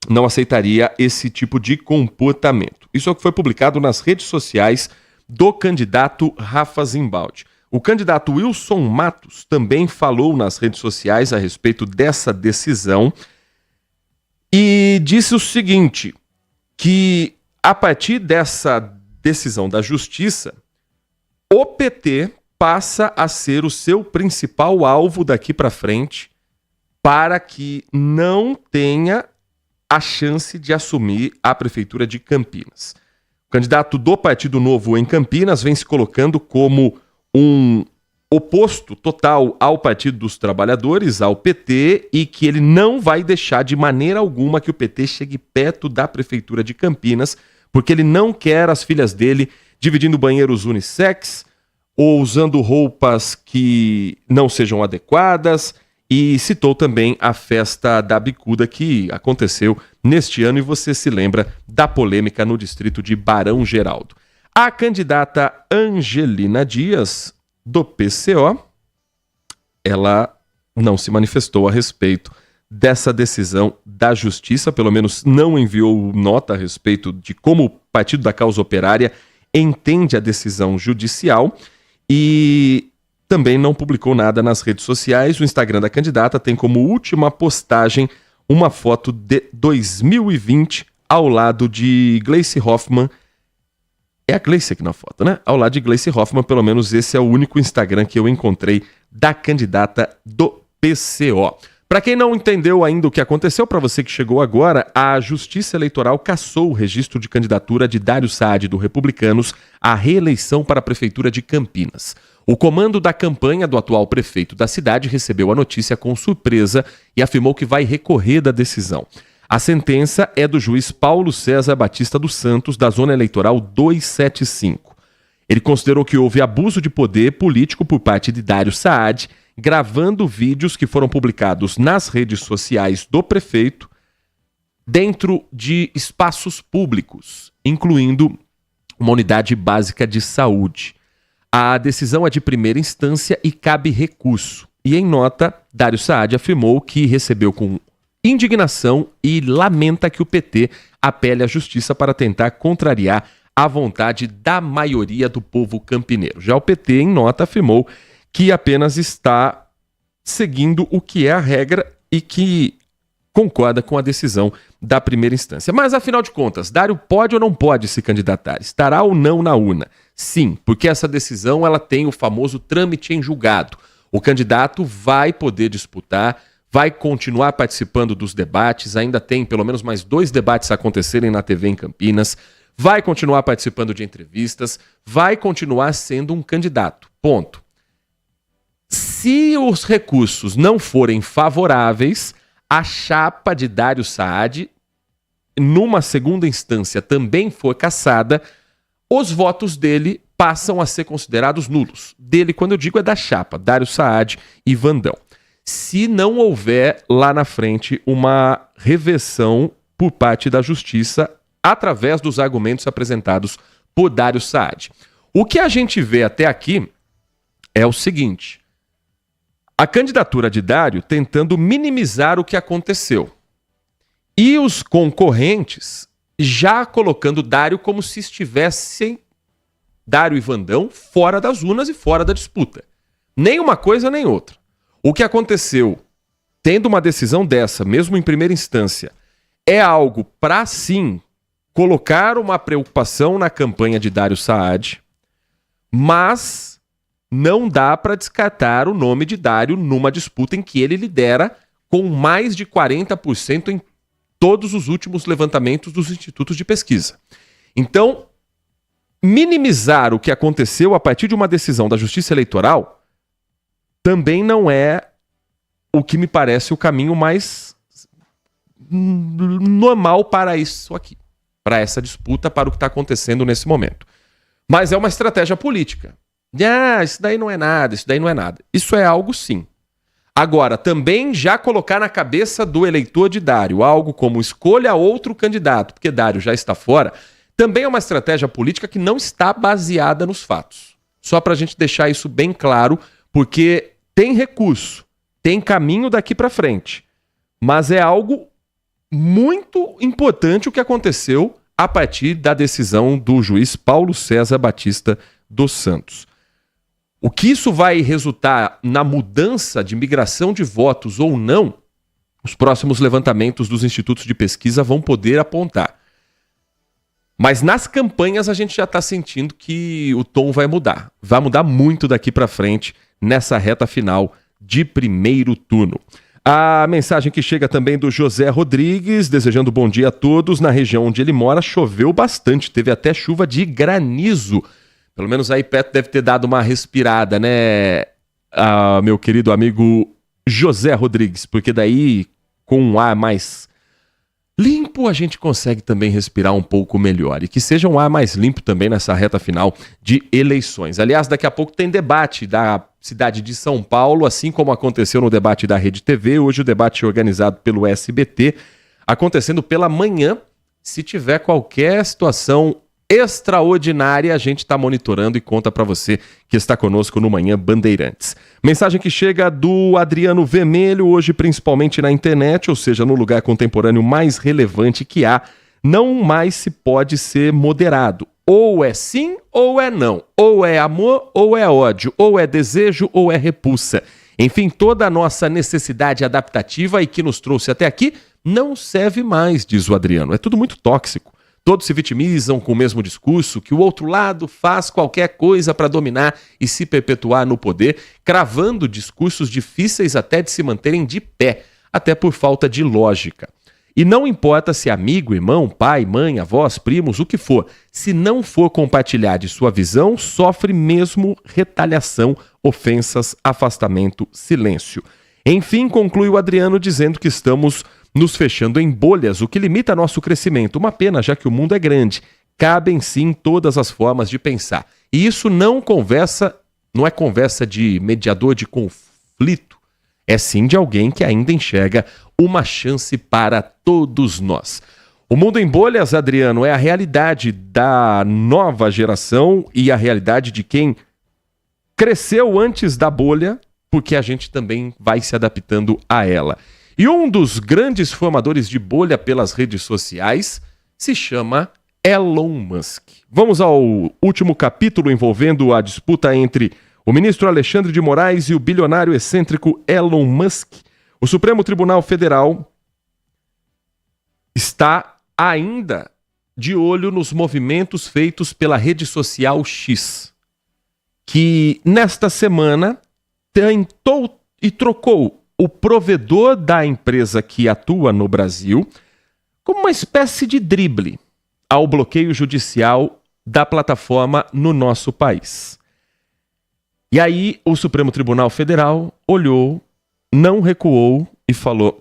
não aceitaria esse tipo de comportamento. Isso é o que foi publicado nas redes sociais do candidato Rafa Zimbaldi. O candidato Wilson Matos também falou nas redes sociais a respeito dessa decisão e disse o seguinte, que a partir dessa decisão da justiça, o PT passa a ser o seu principal alvo daqui para frente para que não tenha a chance de assumir a prefeitura de Campinas. O candidato do Partido Novo em Campinas vem se colocando como um oposto total ao Partido dos Trabalhadores, ao PT, e que ele não vai deixar de maneira alguma que o PT chegue perto da prefeitura de Campinas, porque ele não quer as filhas dele dividindo banheiros unissex ou usando roupas que não sejam adequadas, e citou também a festa da bicuda que aconteceu neste ano, e você se lembra da polêmica no distrito de Barão Geraldo. A candidata Angelina Dias, do PCO, ela não se manifestou a respeito dessa decisão da justiça, pelo menos não enviou nota a respeito de como o Partido da Causa Operária entende a decisão judicial e também não publicou nada nas redes sociais. O Instagram da candidata tem como última postagem uma foto de 2020 ao lado de Gleice Hoffmann. É a Gleice aqui na foto, né? Ao lado de Gleice Hoffmann, pelo menos esse é o único Instagram que eu encontrei da candidata do PCO. Para quem não entendeu ainda o que aconteceu, para você que chegou agora, a Justiça Eleitoral cassou o registro de candidatura de Dário Saad, do Republicanos, à reeleição para a Prefeitura de Campinas. O comando da campanha do atual prefeito da cidade recebeu a notícia com surpresa e afirmou que vai recorrer da decisão. A sentença é do juiz Paulo César Batista dos Santos, da Zona Eleitoral 275. Ele considerou que houve abuso de poder político por parte de Dário Saad, gravando vídeos que foram publicados nas redes sociais do prefeito dentro de espaços públicos, incluindo uma unidade básica de saúde. A decisão é de primeira instância e cabe recurso. E em nota, Dário Saad afirmou que recebeu com indignação e lamenta que o PT apele à justiça para tentar contrariar a vontade da maioria do povo campineiro. Já o PT, em nota, afirmou que apenas está seguindo o que é a regra e que concorda com a decisão da primeira instância. Mas, afinal de contas, Dário pode ou não pode se candidatar? Estará ou não na urna? Sim, porque essa decisão ela tem o famoso trâmite em julgado. O candidato vai poder disputar, vai continuar participando dos debates, ainda tem pelo menos mais 2 debates a acontecerem na TV em Campinas, vai continuar participando de entrevistas, vai continuar sendo um candidato. Ponto. Se os recursos não forem favoráveis, a chapa de Dário Saad, numa segunda instância, também for cassada, os votos dele passam a ser considerados nulos. Dele, quando eu digo, é da chapa, Dário Saad e Vandão. Se não houver lá na frente uma reversão por parte da justiça através dos argumentos apresentados por Dário Saad. O que a gente vê até aqui é o seguinte: a candidatura de Dário tentando minimizar o que aconteceu. E os concorrentes já colocando Dário como se estivessem, Dário e Vandão, fora das urnas e fora da disputa. Nem uma coisa nem outra. O que aconteceu, tendo uma decisão dessa, mesmo em primeira instância, é algo para sim colocaram uma preocupação na campanha de Dário Saad, mas não dá para descartar o nome de Dário numa disputa em que ele lidera com mais de 40% em todos os últimos levantamentos dos institutos de pesquisa. Então, minimizar o que aconteceu a partir de uma decisão da Justiça Eleitoral também não é o que me parece o caminho mais normal para isso aqui, para essa disputa, para o que está acontecendo nesse momento. Mas é uma estratégia política. Isso daí não é nada, isso daí não é nada. Isso é algo sim. Agora, também já colocar na cabeça do eleitor de Dário algo como escolha outro candidato, porque Dário já está fora, também é uma estratégia política que não está baseada nos fatos. Só para a gente deixar isso bem claro, porque tem recurso, tem caminho daqui para frente, mas é algo muito importante o que aconteceu a partir da decisão do juiz Paulo César Batista dos Santos. O que isso vai resultar na mudança de migração de votos ou não, os próximos levantamentos dos institutos de pesquisa vão poder apontar. Mas nas campanhas a gente já está sentindo que o tom vai mudar. Vai mudar muito daqui para frente nessa reta final de primeiro turno. A mensagem que chega também do José Rodrigues, desejando bom dia a todos. Na região onde ele mora choveu bastante, teve até chuva de granizo. Pelo menos aí perto deve ter dado uma respirada, né, meu querido amigo José Rodrigues? Porque daí, com um ar mais limpo, a gente consegue também respirar um pouco melhor. E que seja um ar mais limpo também nessa reta final de eleições. Aliás, daqui a pouco tem debate da cidade de São Paulo, assim como aconteceu no debate da Rede TV. Hoje o debate é organizado pelo SBT, acontecendo pela manhã. Se tiver qualquer situação extraordinária, a gente está monitorando e conta para você que está conosco no Manhã Bandeirantes. Mensagem que chega do Adriano Vermelho, hoje principalmente na internet, ou seja, no lugar contemporâneo mais relevante que há, não mais se pode ser moderado. Ou é sim ou é não. Ou é amor ou é ódio. Ou é desejo ou é repulsa. Enfim, toda a nossa necessidade adaptativa e que nos trouxe até aqui não serve mais, diz o Adriano. É tudo muito tóxico. Todos se vitimizam com o mesmo discurso, que o outro lado faz qualquer coisa para dominar e se perpetuar no poder, cravando discursos difíceis até de se manterem de pé, até por falta de lógica. E não importa se amigo, irmão, pai, mãe, avós, primos, o que for, se não for compartilhar de sua visão, sofre mesmo retaliação, ofensas, afastamento, silêncio. Enfim, conclui o Adriano dizendo que estamos nos fechando em bolhas, o que limita nosso crescimento. Uma pena, já que o mundo é grande. Cabem sim todas as formas de pensar. E isso não é conversa de mediador de conflito. É sim de alguém que ainda enxerga uma chance para todos nós. O mundo em bolhas, Adriano, é a realidade da nova geração e a realidade de quem cresceu antes da bolha, porque a gente também vai se adaptando a ela. E um dos grandes formadores de bolha pelas redes sociais se chama Elon Musk. Vamos ao último capítulo envolvendo a disputa entre o ministro Alexandre de Moraes e o bilionário excêntrico Elon Musk. O Supremo Tribunal Federal está ainda de olho nos movimentos feitos pela rede social X, que nesta semana tentou e trocou o provedor da empresa que atua no Brasil como uma espécie de drible ao bloqueio judicial da plataforma no nosso país. E aí o Supremo Tribunal Federal olhou, não recuou e falou: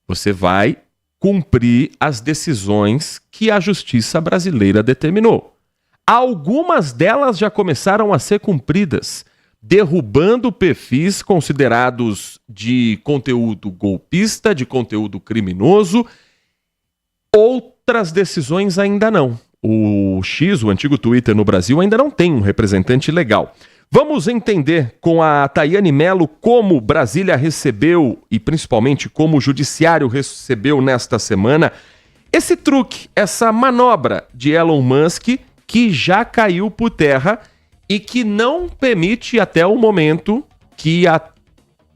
Você vai cumprir as decisões que a justiça brasileira determinou. Algumas delas já começaram a ser cumpridas, derrubando perfis considerados de conteúdo golpista, de conteúdo criminoso. Outras decisões ainda não. O X, o antigo Twitter no Brasil, ainda não tem um representante legal. Vamos entender com a Tayane Mello como Brasília recebeu, e principalmente como o Judiciário recebeu nesta semana, esse truque, essa manobra de Elon Musk, que já caiu por terra e que não permite até o momento que a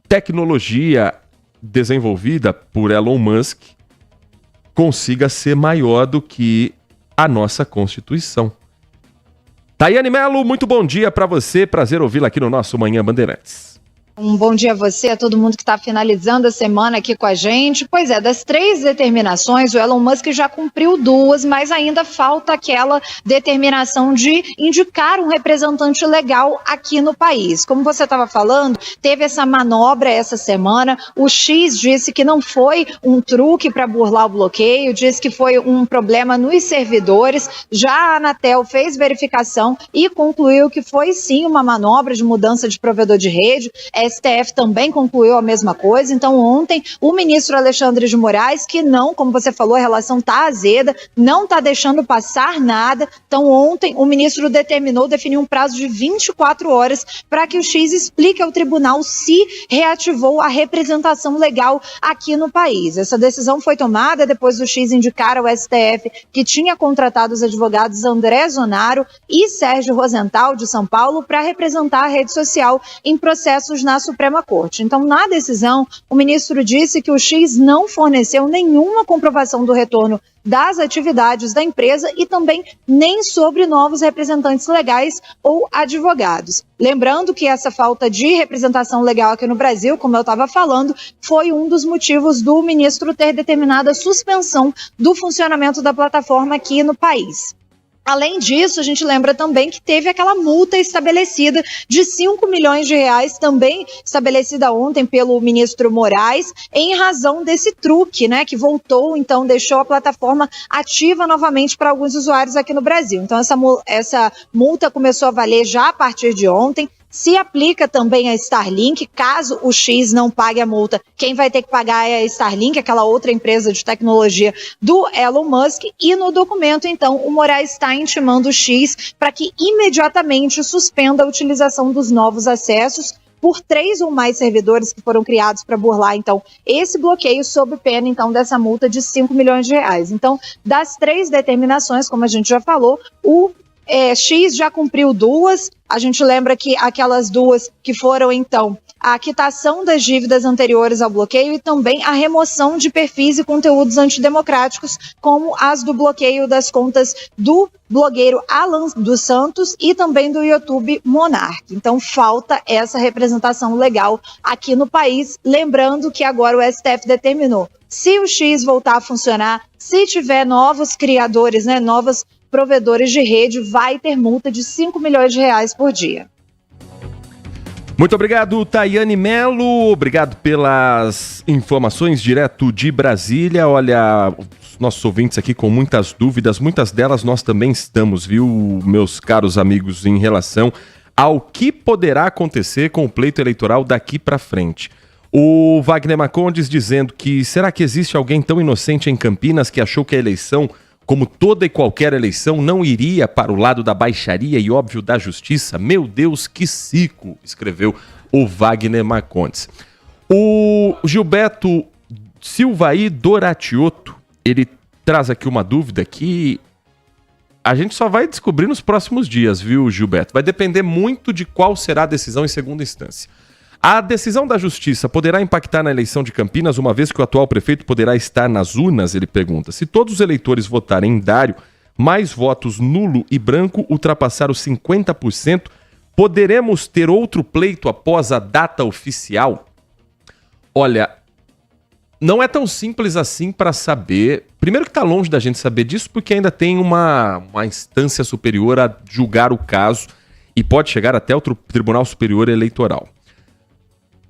tecnologia desenvolvida por Elon Musk consiga ser maior do que a nossa Constituição. Tayane Mello, muito bom dia para você, prazer ouvi-la aqui no nosso Manhã Bandeirantes. Um bom dia a você, a todo mundo que está finalizando a semana aqui com a gente. Pois é, das 3 determinações, o Elon Musk já cumpriu 2, mas ainda falta aquela determinação de indicar um representante legal aqui no país. Como você estava falando, teve essa manobra essa semana. O X disse que não foi um truque para burlar o bloqueio, disse que foi um problema nos servidores. Já a Anatel fez verificação e concluiu que foi sim uma manobra de mudança de provedor de rede. STF também concluiu a mesma coisa. Então ontem o ministro Alexandre de Moraes, que não, como você falou, a relação está azeda, não está deixando passar nada. Então ontem o ministro definiu um prazo de 24 horas para que o X explique ao tribunal se reativou a representação legal aqui no país. Essa decisão foi tomada depois do X indicar ao STF que tinha contratado os advogados André Zonaro e Sérgio Rosenthal de São Paulo para representar a rede social em processos na Suprema Corte. Então, na decisão, o ministro disse que o X não forneceu nenhuma comprovação do retorno das atividades da empresa e também nem sobre novos representantes legais ou advogados. Lembrando que essa falta de representação legal aqui no Brasil, como eu estava falando, foi um dos motivos do ministro ter determinado a suspensão do funcionamento da plataforma aqui no país. Além disso, a gente lembra também que teve aquela multa estabelecida de 5 milhões de reais, também estabelecida ontem pelo ministro Moraes, em razão desse truque, né, que voltou, então deixou a plataforma ativa novamente para alguns usuários aqui no Brasil. Então essa multa começou a valer já a partir de ontem. Se aplica também a Starlink, caso o X não pague a multa, quem vai ter que pagar é a Starlink, aquela outra empresa de tecnologia do Elon Musk, e no documento, então, o Moraes está intimando o X para que imediatamente suspenda a utilização dos novos acessos por 3 ou mais servidores que foram criados para burlar, então, esse bloqueio sob pena, então, dessa multa de 5 milhões de reais. Então, das 3 determinações, como a gente já falou, o X já cumpriu 2, a gente lembra que aquelas 2 que foram, então, a quitação das dívidas anteriores ao bloqueio e também a remoção de perfis e conteúdos antidemocráticos, como as do bloqueio das contas do blogueiro Alan dos Santos e também do YouTube Monark. Então, falta essa representação legal aqui no país, lembrando que agora o STF determinou, se o X voltar a funcionar, se tiver novos criadores, né, novos provedores de rede, vai ter multa de 5 milhões de reais por dia. Muito obrigado, Tayane Mello. Obrigado pelas informações direto de Brasília. Olha, os nossos ouvintes aqui com muitas dúvidas, muitas delas nós também estamos, viu, meus caros amigos, em relação ao que poderá acontecer com o pleito eleitoral daqui para frente. O Wagner Marcondes dizendo que será que existe alguém tão inocente em Campinas que achou que a eleição, como toda e qualquer eleição, não iria para o lado da baixaria e, óbvio, da justiça? Meu Deus, que cico, escreveu o Wagner Marcondes. O Gilberto Silvaí Doratiotto, ele traz aqui uma dúvida que a gente só vai descobrir nos próximos dias, viu, Gilberto? Vai depender muito de qual será a decisão em segunda instância. A decisão da justiça poderá impactar na eleição de Campinas, uma vez que o atual prefeito poderá estar nas urnas, ele pergunta. Se todos os eleitores votarem em Dário, mais votos nulo e branco ultrapassar os 50%, poderemos ter outro pleito após a data oficial? Olha, não é tão simples assim para saber. Primeiro que está longe da gente saber disso, porque ainda tem uma instância superior a julgar o caso e pode chegar até o Tribunal Superior Eleitoral.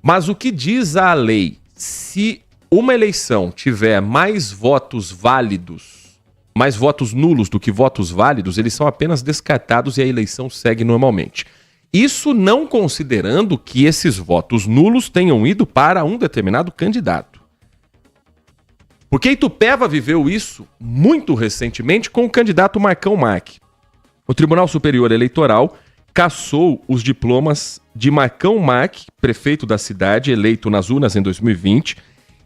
Mas o que diz a lei? Se uma eleição tiver mais votos válidos, mais votos nulos do que votos válidos, eles são apenas descartados e a eleição segue normalmente. Isso não considerando que esses votos nulos tenham ido para um determinado candidato. Porque Itupeva viveu isso muito recentemente com o candidato Marcão Mack. O Tribunal Superior Eleitoral cassou os diplomas de Marcão Mack, prefeito da cidade, eleito nas urnas em 2020,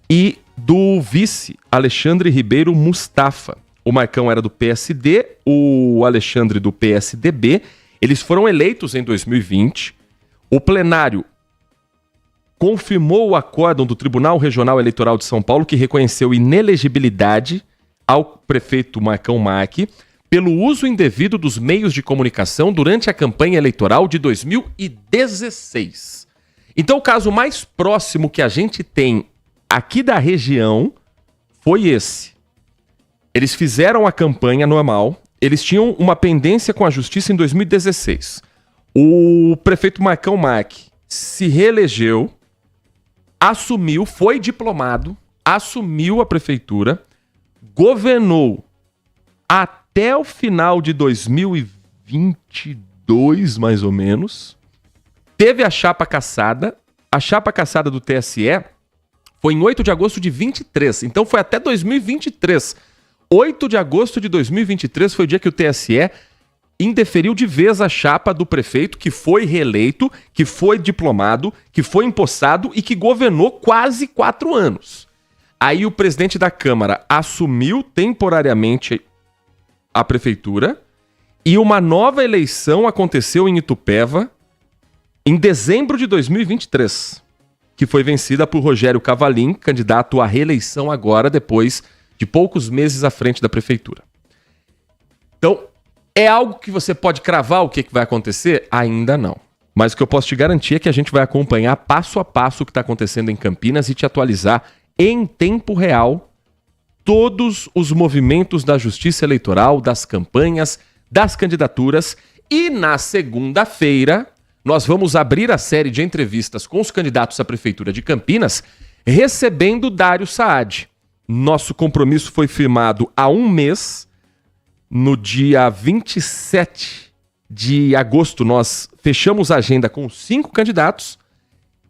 e do vice Alexandre Ribeiro Mustafa. O Marcão era do PSD, o Alexandre do PSDB. Eles foram eleitos em 2020. O plenário confirmou o acórdão do Tribunal Regional Eleitoral de São Paulo, que reconheceu inelegibilidade ao prefeito Marcão Mack pelo uso indevido dos meios de comunicação durante a campanha eleitoral de 2016. Então, o caso mais próximo que a gente tem aqui da região foi esse. Eles fizeram a campanha normal, eles tinham uma pendência com a justiça em 2016. O prefeito Marcão Mack se reelegeu, assumiu, foi diplomado, assumiu a prefeitura, governou até o final de 2022, mais ou menos. Teve a chapa cassada. A chapa cassada do TSE foi em 8 de agosto de 23. Então foi até 2023. 8 de agosto de 2023 foi o dia que o TSE indeferiu de vez a chapa do prefeito, que foi reeleito, que foi diplomado, que foi empossado e que governou quase 4 anos. Aí o presidente da Câmara assumiu temporariamente a prefeitura e uma nova eleição aconteceu em Itupeva em dezembro de 2023, que foi vencida por Rogério Cavalim, candidato à reeleição agora, depois de poucos meses à frente da prefeitura. Então, é algo que você pode cravar o que vai acontecer? Ainda não. Mas o que eu posso te garantir é que a gente vai acompanhar passo a passo o que está acontecendo em Campinas e te atualizar em tempo real todos os movimentos da justiça eleitoral, das campanhas, das candidaturas. E na segunda-feira, nós vamos abrir a série de entrevistas com os candidatos à Prefeitura de Campinas, recebendo Dário Saad. Nosso compromisso foi firmado há um mês. No dia 27 de agosto, nós fechamos a agenda com 5 candidatos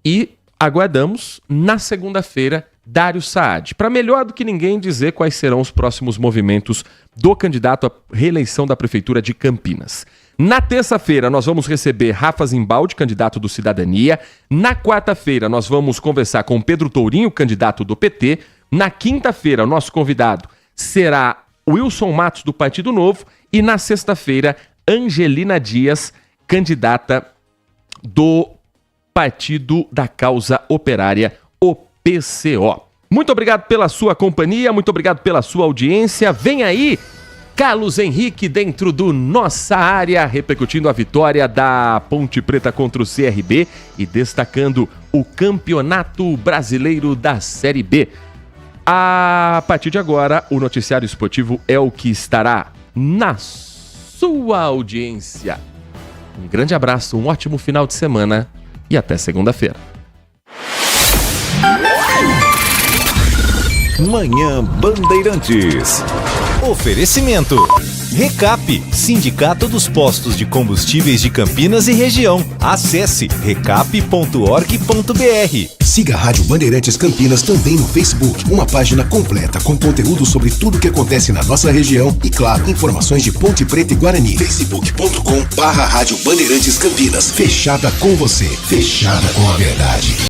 e aguardamos, na segunda-feira, Dário Saad, para melhor do que ninguém dizer quais serão os próximos movimentos do candidato à reeleição da Prefeitura de Campinas. Na terça-feira, nós vamos receber Rafa Zimbaldi, candidato do Cidadania. Na quarta-feira, nós vamos conversar com Pedro Tourinho, candidato do PT. Na quinta-feira, o nosso convidado será Wilson Matos, do Partido Novo. E na sexta-feira, Angelina Dias, candidata do Partido da Causa Operária, o PCO. Muito obrigado pela sua companhia, muito obrigado pela sua audiência. Vem aí, Carlos Henrique, dentro do Nossa Área, repercutindo a vitória da Ponte Preta contra o CRB e destacando o Campeonato Brasileiro da Série B. A partir de agora, o noticiário esportivo é o que estará na sua audiência. Um grande abraço, um ótimo final de semana e até segunda-feira. Manhã Bandeirantes. Oferecimento. Recap, Sindicato dos Postos de Combustíveis de Campinas e Região. Acesse recap.org.br. Siga a Rádio Bandeirantes Campinas também no Facebook. Uma página completa com conteúdo sobre tudo o que acontece na nossa região e, claro, informações de Ponte Preta e Guarani. facebook.com/Rádio Bandeirantes Campinas. Fechada com você. Fechada com a verdade.